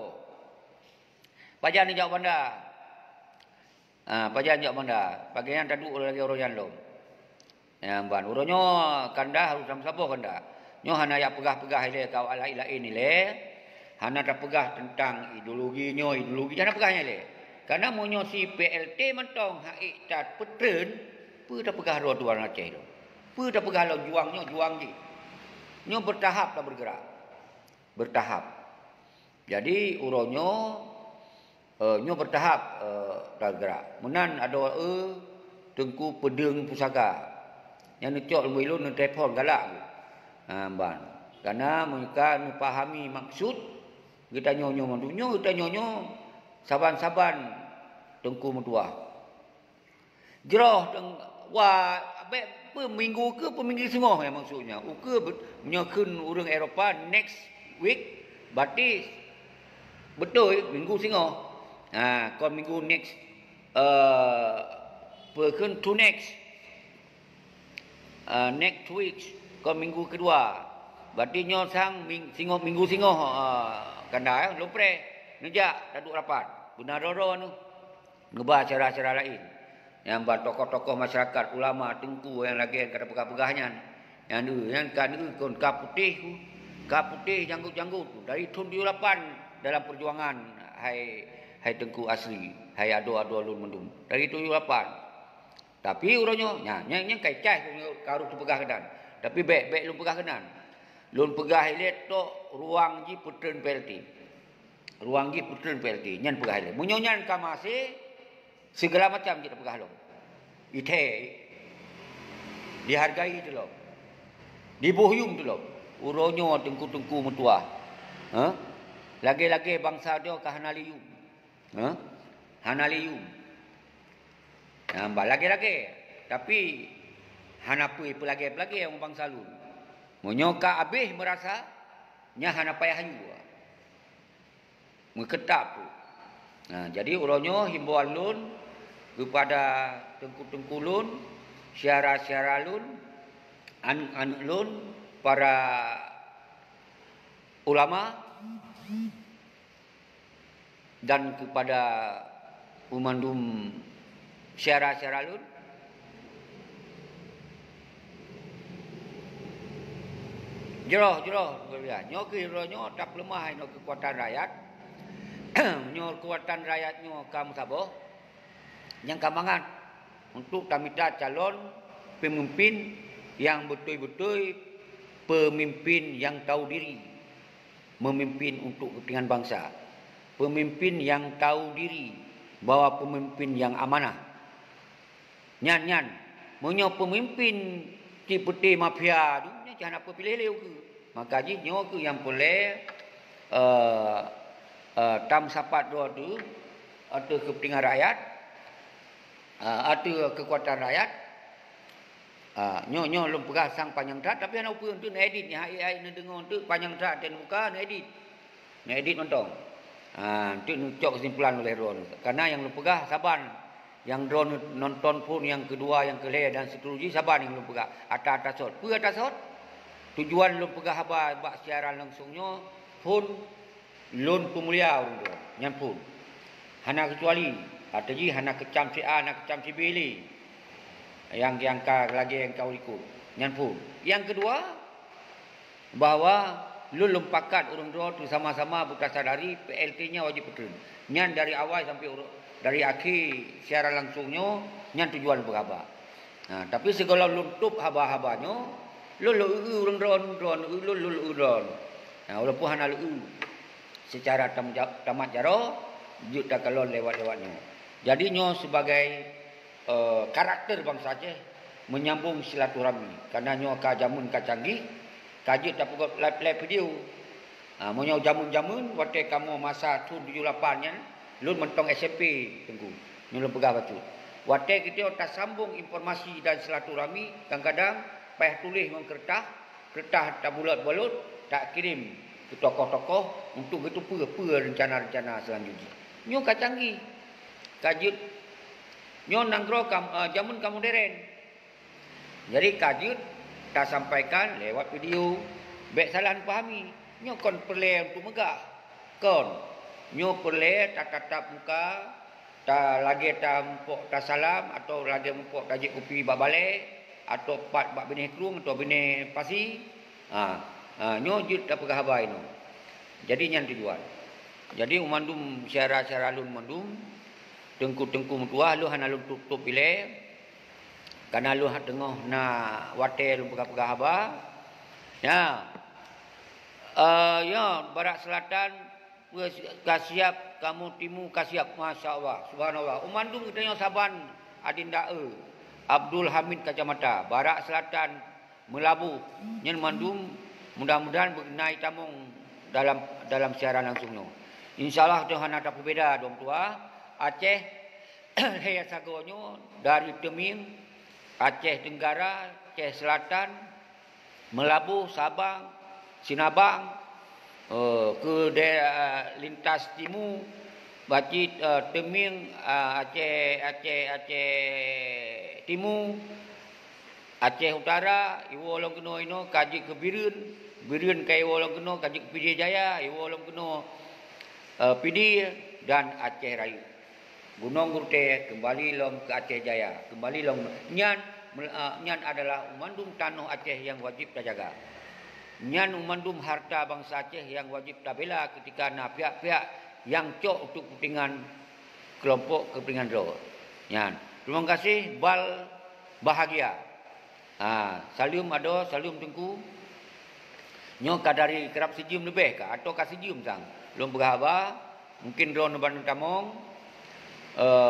Pajan ni jawab banda. Pajan jawab banda. Bagian tadu lagi orang yang lom. Ban uronyo kanda harus sam sabo kanda. Nyo hana ya pegah-pegah ile kau ala ilain ile. Hana tak pegah tentang ideologi jangan pegahnya le. Karena monyo si PLT mentong hak tat petren, pu tak pegah ro tuan Aceh tu. Pu tak pegah lo juang ji. Nyo bertahap tak bergerak. Bertahap. Jadi uronyo nyo bertahap tak bergerak. Menan ada tengku pedeng pusaka. Yang necok lumilun telepon galak tu. Ban. Karena mereka memahami maksud kita nyonyo mandunya, kita nyonyo saban-saban tengku mentua. Jeroh wah minggu ke peminggu semua yang maksudnya. Uke menyokun orang Eropah next week, berarti betul minggu singo. Kon minggu next perken to next week kon minggu kedua. Berarti nyo sang minggu singo kanda lopre nejak daduk rapat benar roro nu ngebah cara-cara lain yang tokoh-tokoh masyarakat ulama tengku yang lagi kada pegah-pegahnya yang tu yang kan kon kaputih janggut-janggut dari tahun 78 dalam perjuangan hai tengku asli hai ado-ado lun mendum dari 78 tapi uronyo yang kai-kai karu tu pegah kedan tapi baik lun pegah kedan lun pegah ilet to ruang ji putren PLT. Ruang ji putren PLT nyan pegah ilet. Munyo nyan ka masih segala macam kita pegah lo. Ite dihargai tu lo. Dibohyum tu lo. Uronyo tengku-tengku mentua. Lagi-lagi bangsa dia ka hanaliyu. Hanaliyu. Lagi-lagi. Tapi hanapui pelagi-pelagi yang bangsa lu. Menyoka habis merasa nya hana payah hayu. Mengketap tu. Jadi uronyo himbauan lun kepada tengku-tengku lun, syara-syara lun, anak lun, para ulama dan kepada pemandum syara-syara lun Jeroh nyo kironyo tak lemah no kekuatan rakyat. Nyo kekuatan rakyat nyo kamu sabo. Yang kamangan untuk tamita calon pemimpin yang betul-betul pemimpin yang tahu diri. Memimpin untuk kepentingan bangsa. Pemimpin yang tahu diri bahwa pemimpin yang amanah. Nyan. Monyo pemimpin tipe mafia tu jangan apa pilih leu ke. Maka ji nyo ke yang boleh tam sapat dua tu atau kepentingan rakyat atau kekuatan rakyat nyo lum pegah sang panjang tat tapi ana upu untuk edit ni ai ni dengar untuk panjang tat dan muka edit mentong untuk nucok kesimpulan oleh ron karena yang lum pegah saban yang drone nonton pun yang kedua yang kelih dan seterusnya saban yang lum pegah atas sot pu atas sot tujuan lun pegah haba bak siaran langsungnya pun lun pemulia orang tu nyan pun hana kecuali atau ji hana kecam si A hana kecam si B yang lagi yang kau ikut nyan pun yang kedua bahawa lun pakat orang tu sama-sama berkasadari PLT-nya wajib betul nyan dari awal sampai dari akhir siaran langsungnya nyan tujuan berhaba tapi segala lun tup haba-habanya lulu urang ron. Walaupun hana lu secara tamat jaro juta kalon lewat-lewatnya. Jadi nyo sebagai karakter bangsa Aceh menyambung silaturahmi karena nyo ka jamun ka canggih kaji tak pukul live video. Monyo jamun-jamun waktu kamu masa tu 78 nya lun mentong SMP tengku. Nyo pegah batu. Waktu kita tak sambung informasi dan silaturahmi kadang-kadang payah tulis dengan kertas tak bulat-bulat tak kirim ke tokoh-tokoh untuk itu apa rencana-rencana selanjutnya. Nyo kacanggi. Kajut. Nyo nanggro jamun kamu deren. Jadi kajut tak sampaikan lewat video. Baik salah pahami. Nyo kon perle untuk megah. Kon. Nyo perle tak tatap muka. Tak lagi tak mumpuk tak salam. Atau lagi mumpuk tak jik kopi bak balik. Atau pat bak benih kerung atau benih pasi. Nyo jut tak pegah habai no. Jadi nyan tujuan. Jadi umandum syara-syara lun mandum. Tengku-tengku mutuah lu hana lu tutup pilih. Karena lu tengah na wate lu pegah-pegah haba. Ya. Ya, barat selatan kasiap, kamu timu kasiap, masya-Allah, subhanallah. Umandum kita saban adinda Abdul Hamid Kacamata, barat selatan Melabu. Nyen mandum mudah-mudahan berkenai tamung dalam siaran langsungnya. Insyaallah Tuhan ada berbeda dong tua. Aceh Hayat Sagonyo dari Teming, Aceh Tenggara, Aceh Selatan, Melabu, Sabang, Sinabang, ke daerah lintas timu, Bacit, Teming, Aceh Timu, Aceh Utara, Iwo Long Keno ino kaji ke Birun ke Iwo Long Keno kaji ke Pidi Jaya, Iwo Long Keno Pidi dan Aceh Rayu. Gunung Gurte kembali long ke Aceh Jaya, kembali long nyan adalah umandum tanah Aceh yang wajib kita jaga. Nyan umandum harta bangsa Aceh yang wajib kita bela ketika pihak-pihak yang cok untuk kepentingan kelompok kepentingan ro. Nyan. Terima kasih bal bahagia. Salim ado, salim tengku. Nyo kadari kerap sejum lebih ka atau kasih sejum sang. Belum berhaba, mungkin ro neban tamong.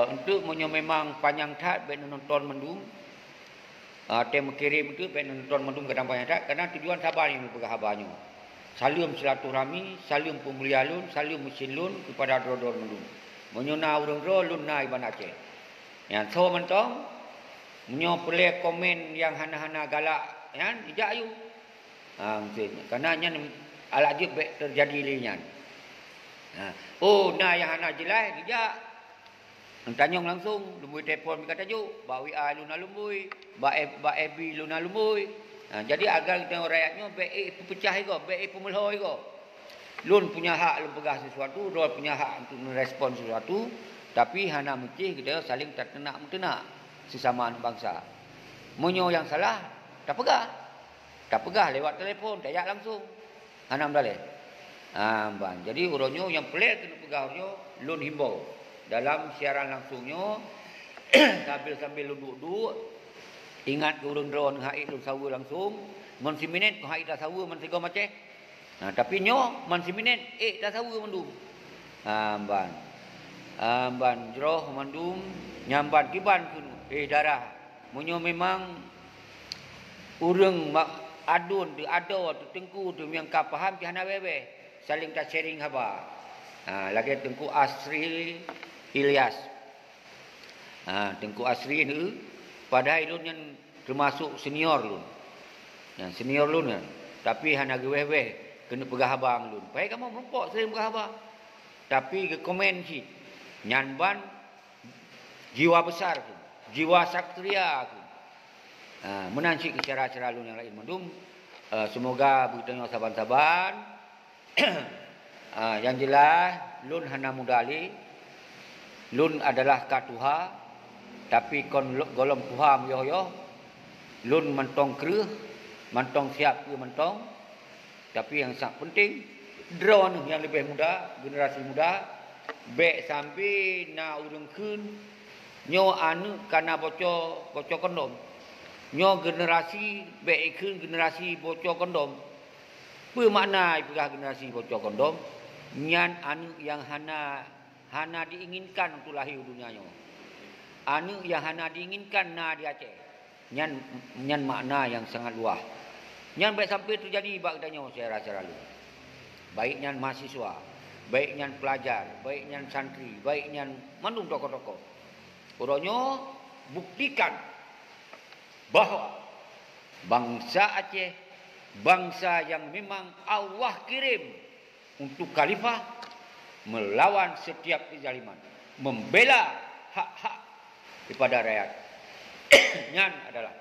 Untuk menyo memang panjang tak ben nonton mendung. Tem kirim itu ben nonton mendung kadang panjang tak karena tujuan sabar yang berhabanyo. Salim silaturahmi, salim pemulialun, salim mesinlun kepada drodor mendung. Menyona urang ro lun na iban Aceh. Yang so mentong menyo pelek komen yang hana-hana galak yan ijak ayu. Karena nyan alajib terjadi linyan. Oh na yang hana jelai ijak. Tanyong langsung, lumbui telefon kata tajuk, bawi luna lumbui, ba ebi luna lumbui. Jadi agar kita rakyatnya baik pecah iko, baik pemulho iko. Lun punya hak lun pegah sesuatu, dua punya hak untuk merespon sesuatu, tapi hana mesti kita saling tertenak mentenak sesama bangsa. Monyo yang salah, tak pegah. Tak pegah lewat telefon, tayak langsung. Hana mdale. Jadi uronyo yang pelik kena pegahnya lun himbau. Dalam siaran langsungnya sambil duduk ingat ke urang drone hai lu sawu langsung mon 10 minit ko hai dah sawu man tiga maceh. Tapi nyo man 10 minit dah sawu mandum. Ban jroh mandum nyamban kiban kun darah. Munyo memang urang adun tu ado tu tengku tu yang ka faham ki hana wewe saling ta sharing haba. Lagi tengku Asri Ilyas. Tengku Asri ni padahal lun yang termasuk senior lun. Yang senior lun kan. Tapi hana geweh-weh kena pegah abang lun. Baik kamu merumpok sering pegah abang. Tapi ke komen si nyanban jiwa besar tu. Jiwa saktria tu. Menansi ke cara-cara lun yang lain mendum. Semoga bertanya saban-saban. Yang jelas lun hana mudali. Lun adalah katuha, tapi kon golong tuha yo. Lun mentong kreh, mentong siap ke mentong. Tapi yang sangat penting, drone yang lebih muda, generasi muda, baik sampai na urang kun, nyo anu kana bocor kondom. Nyo generasi baik kun generasi bocor kondom. Apa makna pegah generasi bocor kondom? Nyan anu yang hana diinginkan untuk lahir dunianya. Anu yang hana diinginkan na di Aceh. Nyan makna yang sangat luas. Nyan baik sampai terjadi bak katanya saya rasa lalu. Baik nyan mahasiswa, baik nyan pelajar, baik nyan santri, baik nyan mandung tokoh-tokoh. Orangnya buktikan bahawa bangsa Aceh bangsa yang memang Allah kirim untuk khalifah, melawan setiap kezaliman, membela hak-hak kepada rakyat. Nyan adalah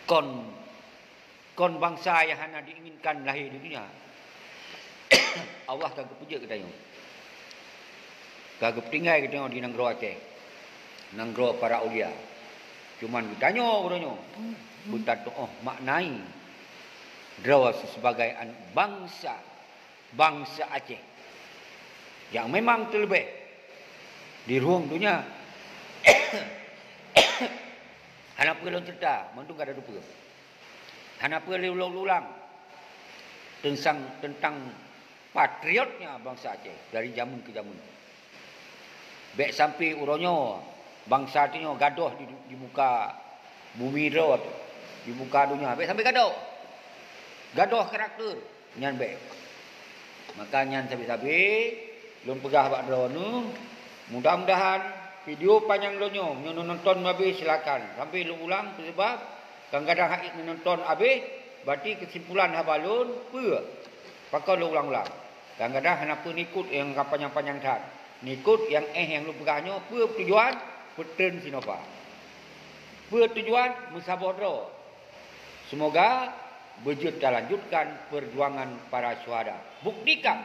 kon bangsa yang hana diinginkan lahir di dunia. Allah kagak puja kita tengok. Kagak tinggal kita tengok di Nanggro Aceh. Nanggro para ulia. Cuman ditanya orangnya. Buta tu maknai draw sebagai bangsa Aceh yang memang terlebih di ruang dunia. Hana perlu cerita, mantu kada ada perlu. Hana perlu ulang tentang patriotnya bangsa Aceh dari zaman ke zaman. Baik sampai uronyo bangsa tinyo gaduh di muka bumi ro, di muka dunia. Baik sampai gaduh karakter nyan baik. Maka nyan sabi-sabi lun pegah bak drone, mudah-mudahan video panjang lonyo nonton habis silakan. Sampai lu ulang sebab kadang-kadang hak nonton habis berarti kesimpulan habalun pe. Pakai lu ulang-ulang. Kadang-kadang kenapa nikut yang panjang-panjang dah. Nikut yang yang lu pegahnya pe tujuan peten Sinopah. Pe tujuan musabodro. Semoga lanjutkan perjuangan para syuhada. Buktikan.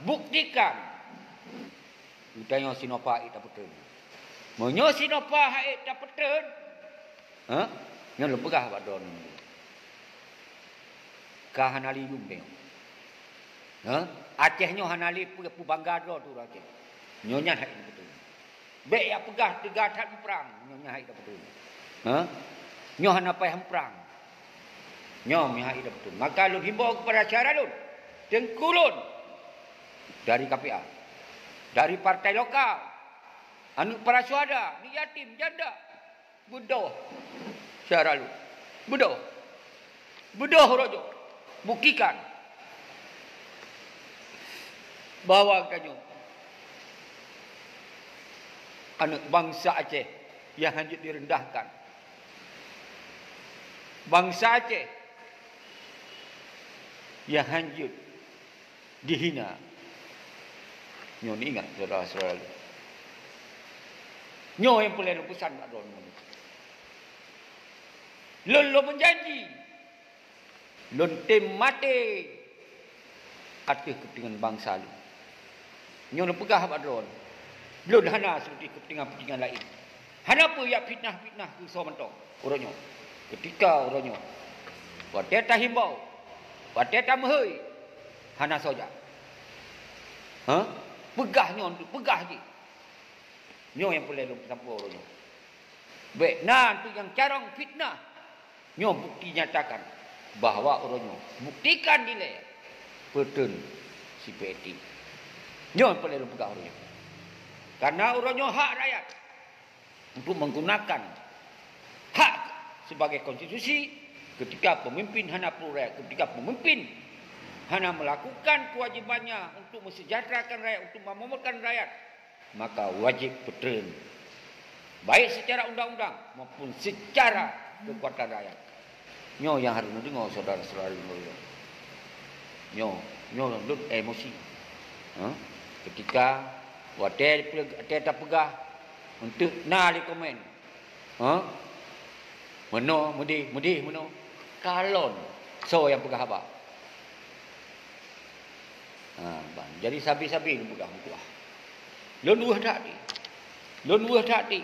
Buktikan. Utanya Sinopah itu peten. Menyo Sinopah itu peten. Yang lu pegah bak don. Kahanali lum tengok. Acehnya hanali pu bangga do tu Aceh. Nyonya hak itu betul. Bek ya pegah tegatan perang, nyonya hak itu betul. Nyo hana payah perang. Nyo hak itu betul. Maka lu himbau kepada cara lu tengkulun dari KPA, dari partai lokal, anu para syuhada, ni yatim janda, budoh. Cara lu. Budoh rojo. Buktikan bahawa kanyo anak bangsa Aceh yang hanyut direndahkan. Bangsa Aceh yang hanyut dihina. Nyo ni ingat saudara-saudara. Nyo yang boleh pesan kat don. Lolo menjanji. Lon tem mati atas kepentingan bangsa lu. Nyo pegah hak drone. Lon hana seperti kepentingan lain. Hana apa ya fitnah ke somentong uronyo. Ketika uronyo wateta himbau, wateta mehoi, hana saja. Pegah je. Nyo yang boleh lu sampur uronyo. Baik, tu yang carong fitnah. Nyo bukti nyatakan bahawa uronyo buktikan nilai peten si peti. Nyo boleh lu pegah uronyo. Karena uronyo hak rakyat untuk menggunakan hak sebagai konstitusi ketika pemimpin hana perlu rakyat, ketika pemimpin hana melakukan kewajibannya untuk mensejahterakan rakyat, untuk memakmurkan rakyat, maka wajib peten baik secara undang-undang maupun secara kekuatan rakyat. Nyo yang harus dengar saudara-saudara mulia. Nyo lu emosi. Ketika wadah tak pegah untuk nali komen. Mudi kalon so yang pegah apa? Jadi sabi-sabi lu pegah muka. Lun dua tadi.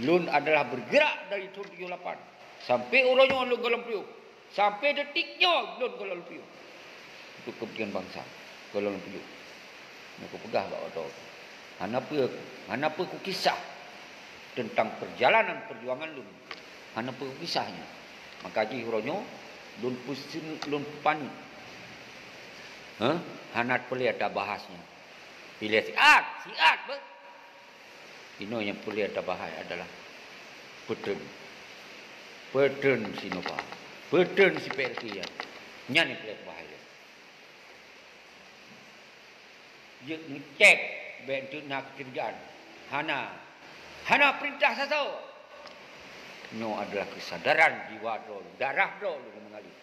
Lun adalah bergerak dari tahun 78 sampai orangnya lun golong piu. Sampai detiknya lun golong piu. Untuk kepentingan bangsa. Golong piu. Aku pegah bawa tu. Hana apa ku kisah tentang perjalanan perjuangan lun. Hana apa ku kisahnya. Maka ji orangnya lun pusin lun pani. Hanat boleh ada bahasnya. Pilih siat ber. Ino yang boleh ada bahas adalah peten Sinopah, peten si PLT ya. Nyan boleh bahaya. Dia ngecek bentuk nak kerjaan. Hana perintah satu. Ino adalah kesadaran jiwa dulu, darah dulu mengalir.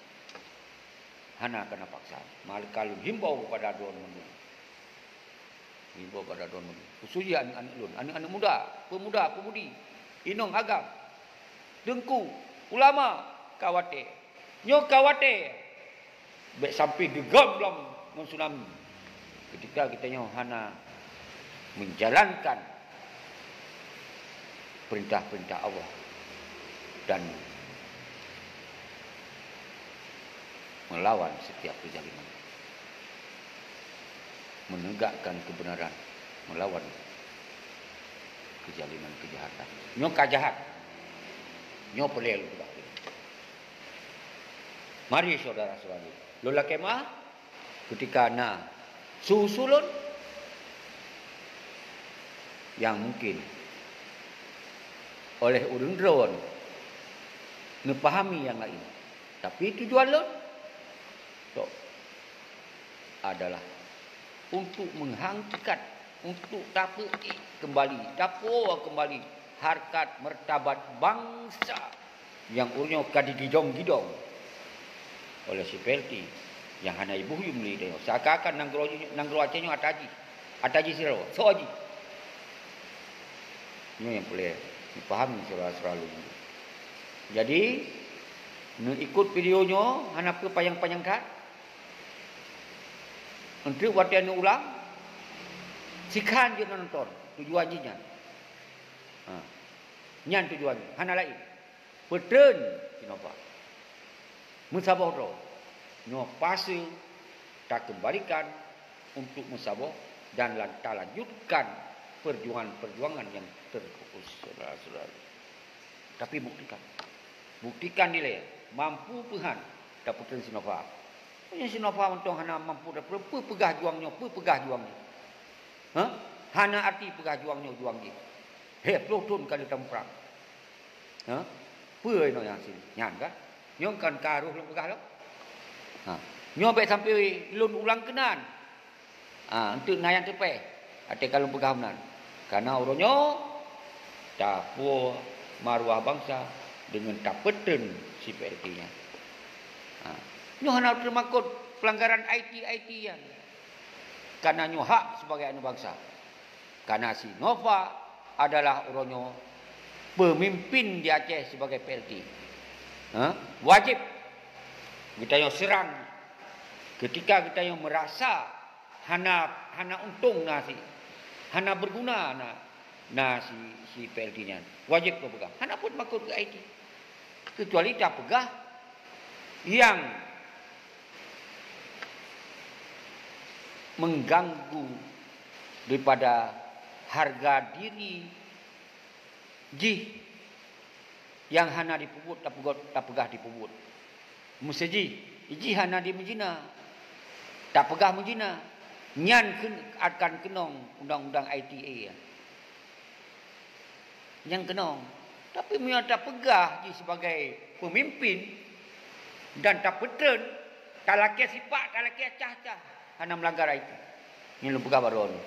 Hana kena paksa. Mal kalau himbau kepada dulu Ibu pada don. Usuji anak-anak lun, anak-anak muda, pemuda, pemudi, inong agam, dengku, ulama, kawate. Nyo kawate. Baik sampai gegam dalam tsunami. Ketika kita nyo hana menjalankan perintah-perintah Allah dan melawan setiap kezaliman, menegakkan kebenaran, melawan kezaliman, kejahatan. Nyo kajahat, nyo pelel. Mari saudara-saudari, lola kemah ketika na susulun yang mungkin oleh urang drone nepahami yang lain, tapi tujuan lon adalah untuk menghangkat, untuk dapat kembali harkat martabat bangsa yang urnya kadi gidong-gidong oleh si Pelti yang hana ibu yumli dia seakan-akan nanggro acenya ataji siro soji ini yang boleh dipahami saudara-saudara. Jadi ikut videonya hana panjang-panjang kan untuk watian ulang sikan je nonton tujuannya nyan tujuannya hana lain peden kenapa musabah ro no pasti tak kembalikan untuk musabah dan lanjutkan perjuangan yang terfokus saudara-saudara. Tapi buktikan nilai mampu Tuhan dapetin Sinova. Punya Sinova untuk hana mampu dapat pegah juangnya. Hana arti pegah juangnya juang dia. Pelotun kali temperang. Puai no yang sini nyan kan. Nyong kan karuh lu pegah lo. Nyong baik sampai lun ulang kenan. Untuk nayan tepe. Ate kalau pegah menan. Karena uronyo tapu maruah bangsa dengan tapeten si PLT-nya. Nyo hana termakut pelanggaran IT yang. Karena nyo hak sebagai anu bangsa. Karena si Nova adalah uronyo pemimpin di Aceh sebagai PLT. Wajib kita yang serang ketika kita yang merasa hana untung nasi, hana berguna si PLT-nya. Wajib kau pegang. Hana pun makut ke IT. Kecuali tak pegah yang mengganggu daripada harga diri yang hana dipubut tak pegah dipubut. Musji hana di menjina tak pegah menjina nyan akan kenong undang-undang ITA yang kenong. Tapi punya tak pegah sebagai pemimpin dan tak peten tak laki sifat tak laki cah-cah hana melanggar itu. Ini lu pegah baru ni.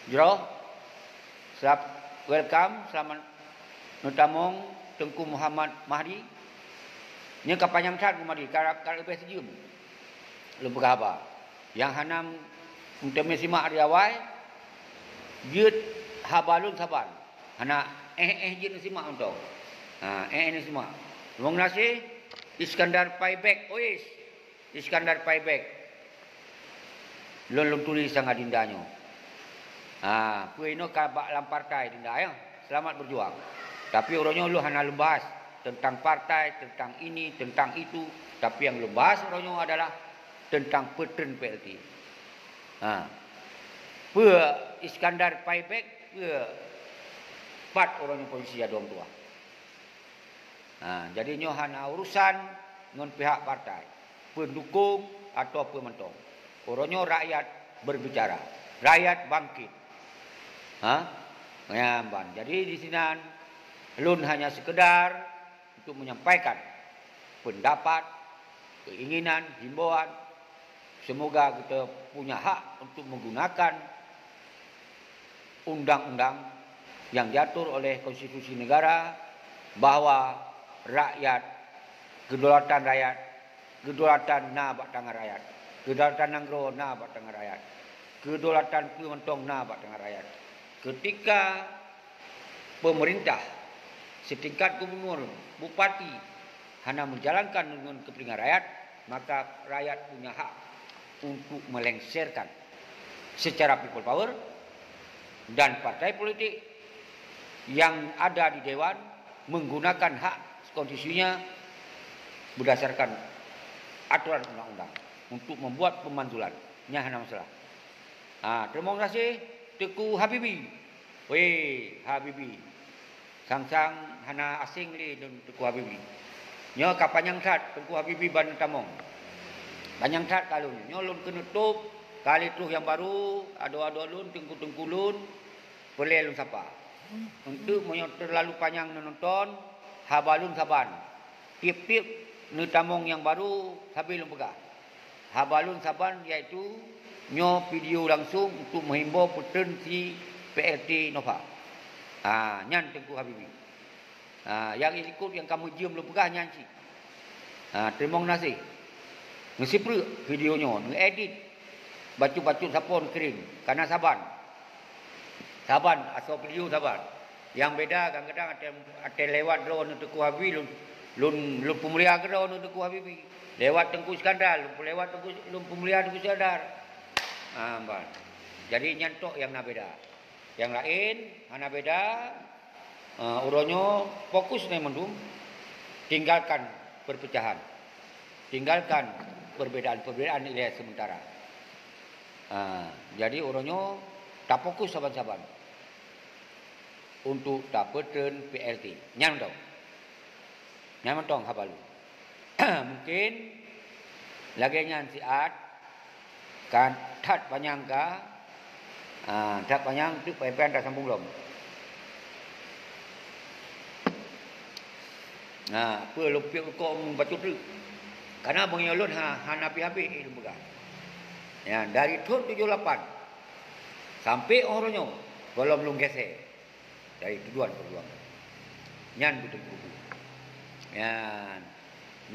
Jero welcome selamat nutamong Tengku Muhammad Mahdi. Nya kapanyang cat Mahdi karap lebih sejum. Lu pegah apa? Yang hanam untuk simak dari awal jut habalun saban. Hana jut simak untuk. Ni simak. Wong nasi Iskandar Payback. Ois. Iskandar Payback. Lon tulis sangat indahnya. Puino kabak dalam partai dinda ya. Selamat berjuang. Tapi orangnya lu hanya lembas tentang partai, tentang ini, tentang itu. Tapi yang lembas orangnya adalah tentang peten PLT. Iskandar Payback pat orangnya polisi ada orang tua. Jadi hanya urusan dengan pihak partai, pendukung atau pementong. Orangnya rakyat berbicara, rakyat bangkit. Jadi di sini lun hanya sekedar untuk menyampaikan pendapat, keinginan, himbauan. Semoga kita punya hak untuk menggunakan undang-undang yang diatur oleh konstitusi negara bahwa rakyat, kedaulatan na bak tangan rakyat, kedaulatan nanggro na bak tangan rakyat. kedaulatan pementong na bak tengah rakyat. Ketika pemerintah setingkat gubernur, bupati hanya menjalankan dengan kepentingan rakyat, maka rakyat punya hak untuk melengsarkan secara people power, dan partai politik yang ada di dewan menggunakan hak konstitusinya berdasarkan aturan undang-undang untuk membuat pemantulan. Nya hana masalah. Terima kasih Teku Habibi. Weh Habibi. Sang-sang hana asing li dan Teku Habibi. Nyo ka panjang tat Teku Habibi ban tamong. Panjang tat kalun. Nyo lun kena tup kali terus yang baru ado-ado lun tengku-tengkulun boleh lun sapa. Untuk menyo terlalu panjang menonton habalun saban. Tip-tip ni tamong yang baru sabi lun pegah. Habalun saban iaitu nyo video langsung untuk menghimbau potensi PRT Nova. Nyan Tengku Habibi. Yang ikut yang kamu jium lu pegah nyan si. Terima kasih. Ngisi pre videonya, ngedit. Baju-baju sapon kering karena saban. Saban asal video saban. Yang beda kadang-kadang ada lewat drone Tengku Habibi lun pemulia drone Tengku Habibi. Lewat Tengku Iskandar, lewat lun pemulia Tengku Iskandar. Jadi nyantok yang nak beda. Yang lain hana beda. Uronyo fokus ni mendum. Tinggalkan perpecahan. Tinggalkan perbedaan-perbedaan nilai sementara. Jadi uronyo tak fokus saban-saban untuk dapetan PLT. Nyan tau. Nyan mentong habalu. Mungkin lagi nyan siat kan tat panjang ka tat panjang tu pen dah sambung belum. Apa lupiak kau membaca tu. Karena mengelun hana habis itu bukan. Ya, dari tahun 78 sampai orangnya belum gesek dari tujuan perjuangan. Nyan betul-betul.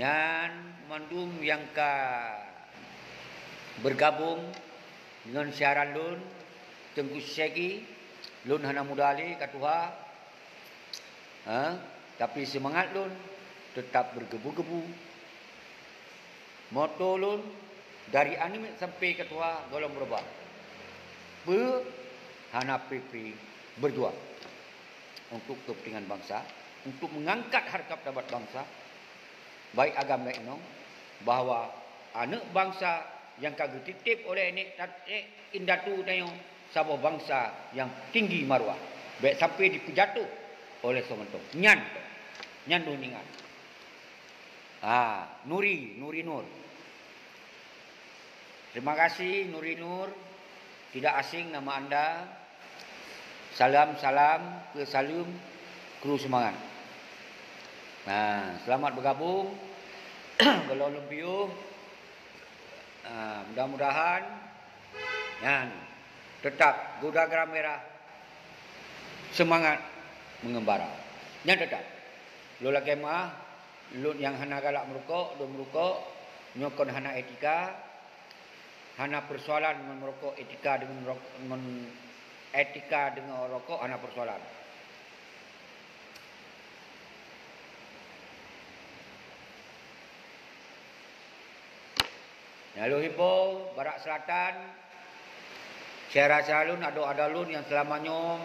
Nyan mandum yang bergabung dengan siaran lun Tengku Segi lun hana mudali katuha. Tapi semangat lun tetap bergebu-gebu. Moto lun dari anime sampai ketua golong berubah. Hana PP berjuang untuk kepentingan bangsa, untuk mengangkat harkat martabat bangsa, baik agama inong, bahwa anak bangsa yang kagak titip oleh ini indatu dayo sebuah bangsa yang tinggi maruah, baik sampai dipijatuh oleh sementara. Nyan duningan. Nuri Nur. Terima kasih Nuri Nur. Tidak asing nama anda. Salam ke Salim Kru Semangat. Selamat bergabung. Kalau lebih mudah-mudahan tetap Gudagram Merah semangat mengembara. Yang tetap lola kemah lun yang hana galak merokok, nyokon hana etika, hana persoalan merokok etika dengan etika dengan rokok hana persoalan. Lalu himbau Barat Selatan, saya rasa lun ada lun yang selamanya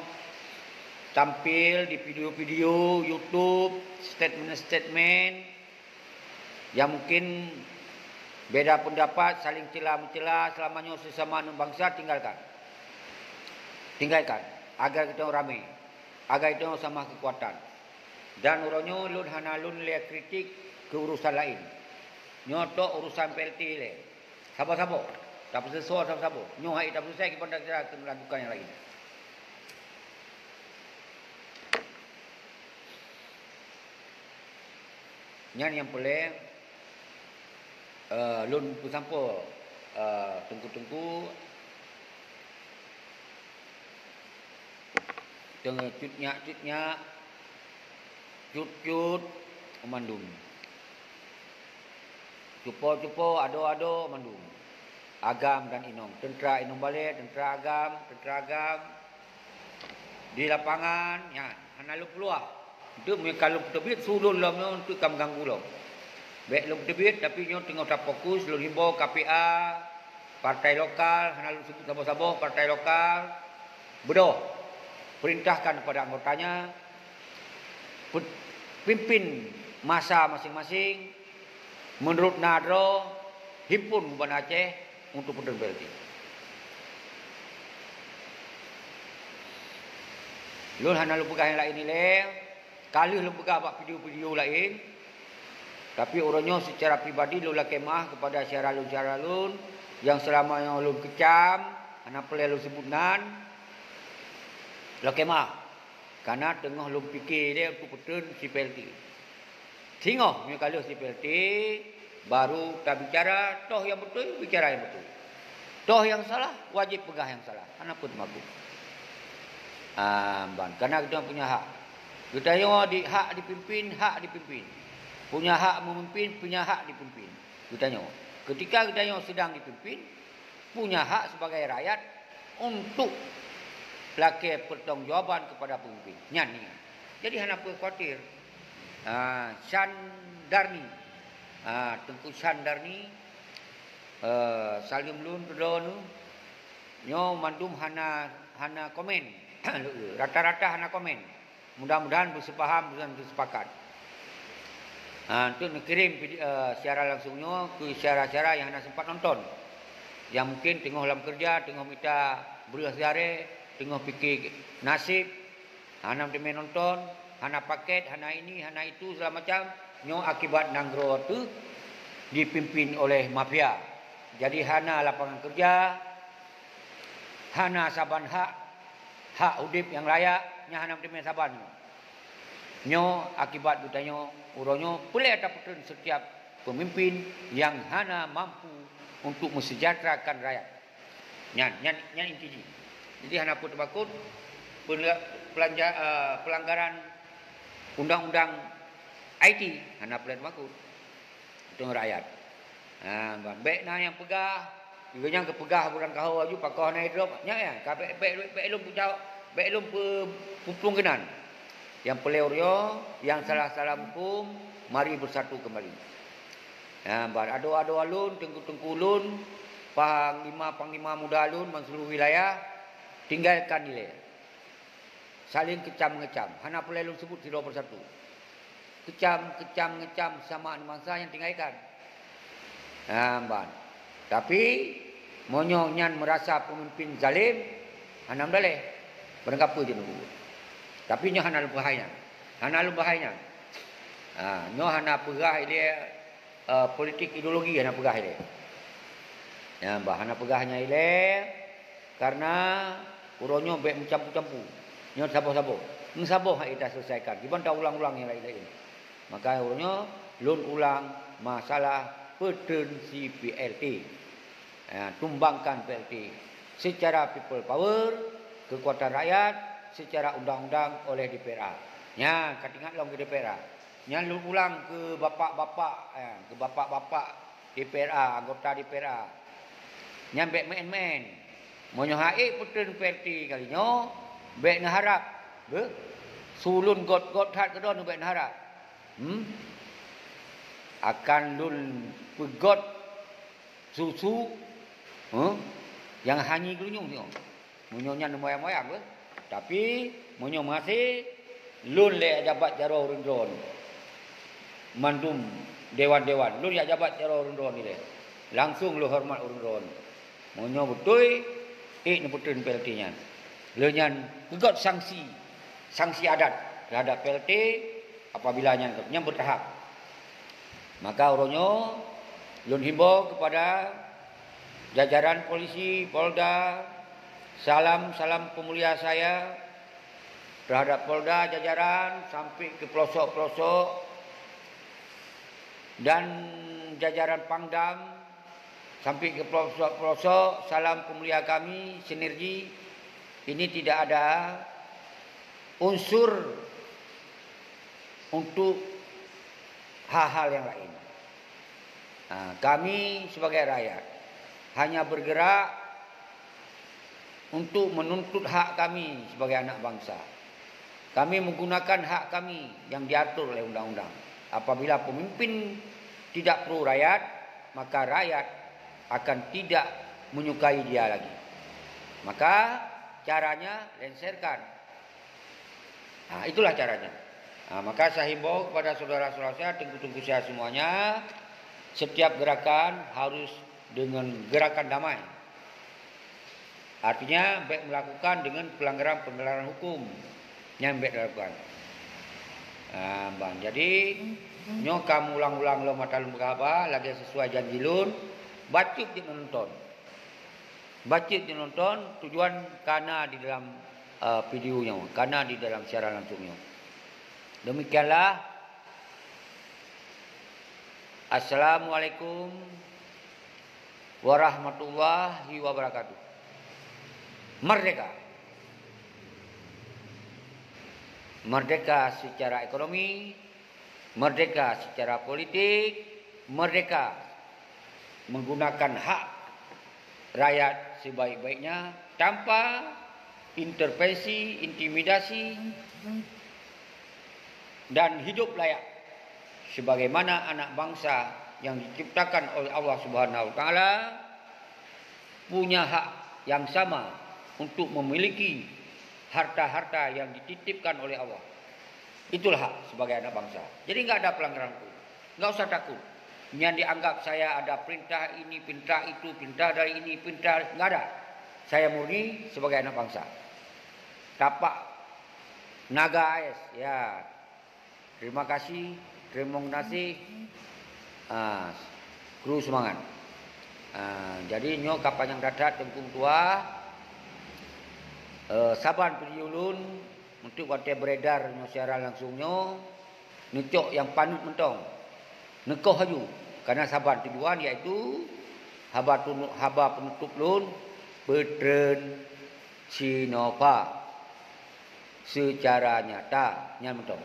tampil di video-video YouTube, statement-statement yang mungkin beda pendapat, saling celah-mencela selamanya sesama bangsa, tinggalkan agar kita ramai, agar kita sama kekuatan. Dan uronyo lun hana lun le kritik ke urusan lain. Nyotok urusan PLT le. Sabar-sabar. Tak sesuai sabar-sabar. Nyo hai tak selesai kita nak melakukan yang lain. Yang boleh lun pusampo tengku-tengku tengah cutnya cut mandum. Cupo ado mandum. Agam dan Inong. Tentera Inong balik, tentera Agam di lapangan, ya, hana lu keluar. Itu kalau terbit sulun lah untuk kam ganggu lo. Baik lu terbit tapi nyo tengok tak fokus, lu himbau KPA, partai lokal, hana lu sebut sabo-sabo partai lokal. Bedoh. Perintahkan kepada anggotanya pimpin masa masing-masing menurut Nadro himpun Banda Aceh untuk Perdana PLT. Lu hana lu pegang yang lain ni leh. Kali lu pegang buat video-video lain. Tapi orangnya secara pribadi lu lah kemah kepada Syaralun yang selama yang lu kecam, hana pelai lu sebutnan. Lu kemah. Karena tengah lu fikir dia untuk Perdana si PLT. Tengok ni kalau si PLT baru kita bicara toh yang betul, bicara yang betul. Toh yang salah, wajib pegang yang salah. Kenapa termaku? Karena kita punya hak. Kita yang hak dipimpin, punya hak memimpin, punya hak dipimpin. Kita yang ketika kita yang sedang dipimpin, punya hak sebagai rakyat untuk lakukan pertanggungjawaban kepada pemimpin. Nyanyi. Jadi hendak khawatir. Sandarni, Tengku Sandarni, Salim Lun Kedonu, nyo mandum hana komen, rata-rata hana komen. Mudah-mudahan bersepaham dan bersepakat. Untuk mengirim siaran langsungnya ke siaran-siaran yang hana sempat nonton, yang mungkin tengah dalam kerja, tengah minta beras jare, tengah fikir nasib, hana demi nonton. Hana paket, hana ini, hana itu, segala macam. Nyo akibat nanggro tu dipimpin oleh mafia. Jadi hana lapangan kerja, hana saban hak udip yang layak, nya hana demi saban. Nyo akibat butanyo, uronyo boleh dapat setiap pemimpin yang hana mampu untuk mensejahterakan rakyat. Nyan inti. Jadi hana pun terbakut pelanggaran undang-undang IT hana pelan makut untuk rakyat. Baik na yang pegah, juga yang kepegah bukan kau aju pakau na hidup nya ya. Belum punya belum pupung kenan. Yang peleoryo, yang salah-salah hukum, mari bersatu kembali. Ado alun, tengku-tengkulun, panglima muda alun seluruh wilayah tinggalkan nilai. Saling kecam-ngecam. Hana pelai lu sebut siro persatu. Kecam-ngecam sama mangsa yang tinggalkan. Tapi monyo nyan merasa pemimpin zalim, hana mdaleh. Berengkapa je nunggu. Tapi nyo hana lu bahaya. Nyo hana pegah dia politik ideologi hana pegah dia. Hana pegahnya ile karena uronyo baik mencampur-campur. Nyo sabo-sabo. Sabo hak kita selesaikan. Giban tak ulang-ulang yang lain-lain. Maka orangnya lun ulang masalah potensi PLT. Tumbangkan PLT secara people power, kekuatan rakyat, secara undang-undang oleh DPRA. Nya katingat long ke DPRA. Nya lun ulang ke bapak-bapak DPRA, anggota DPRA. Nya bek main-main. Monyo haik puten PLT kalinyo baik nak harap, sulun got hat kedon baik nak harap. Akan lun pegot susu, yang hanyi gelunyung tengok. Munyonya moyang-moyang tapi munyo masih lun le jabat jaro rundron. Mandum dewan-dewan, lun ya jabat jaro rundron ni le. Langsung lu hormat rundron. Munyo betul ni putun PLT-nya. Lenyan pegot sanksi adat terhadap PLT apabila yang bertahap. Maka orangnya lun himbau kepada jajaran polisi, Polda, salam pemulia saya terhadap Polda jajaran sampai ke pelosok-pelosok dan jajaran Pangdam sampai ke pelosok-pelosok, salam pemulia kami sinergi. Ini tidak ada unsur untuk hal-hal yang lain. Kami sebagai rakyat hanya bergerak untuk menuntut hak kami sebagai anak bangsa. Kami menggunakan hak kami yang diatur oleh undang-undang. Apabila pemimpin tidak pro rakyat, maka rakyat akan tidak menyukai dia lagi. Maka caranya lengserkan. Nah, itulah caranya. Nah, maka saya himbau kepada saudara-saudara saya, tengku-tengku saya semuanya, setiap gerakan harus dengan gerakan damai. Artinya baik melakukan dengan pelanggaran hukum yang baik dilakukan. Bang, jadi nyo kamu ulang-ulang lo mata lum berapa lagi sesuai janji lun, bacuk di nonton. Bacuk di nonton tujuan karena di dalam videonya, karena di dalam siaran langsungnya. Demikianlah. Assalamualaikum warahmatullahi wabarakatuh. Merdeka. Merdeka secara ekonomi, merdeka secara politik, merdeka menggunakan hak rakyat sebaik-baiknya tanpa intervensi, intimidasi, dan hidup layak sebagaimana anak bangsa yang diciptakan oleh Allah Subhanahu wa taala punya hak yang sama untuk memiliki harta-harta yang dititipkan oleh Allah. Itulah hak sebagai anak bangsa. Jadi enggak ada pelanggaran hukum. Enggak usah takut. Yang dianggap saya ada perintah ini, perintah itu, perintah dari ini, perintah, enggak ada. Saya murni sebagai anak bangsa. Tapak naga AS. Ya. Terima kasih, terima kasih. Kru semangat. Jadi nyo kapan yang dadat tengkung tua saban periulun untuk wate beredar nyo siaran langsung nyo nicok yang panut mentong nekoh haju karena saban tujuan yaitu haba penutup lun Bertren Sinova secara nyata nyan mentong.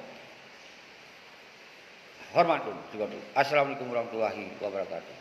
Hormat lun. Assalamualaikum warahmatullahi wabarakatuh.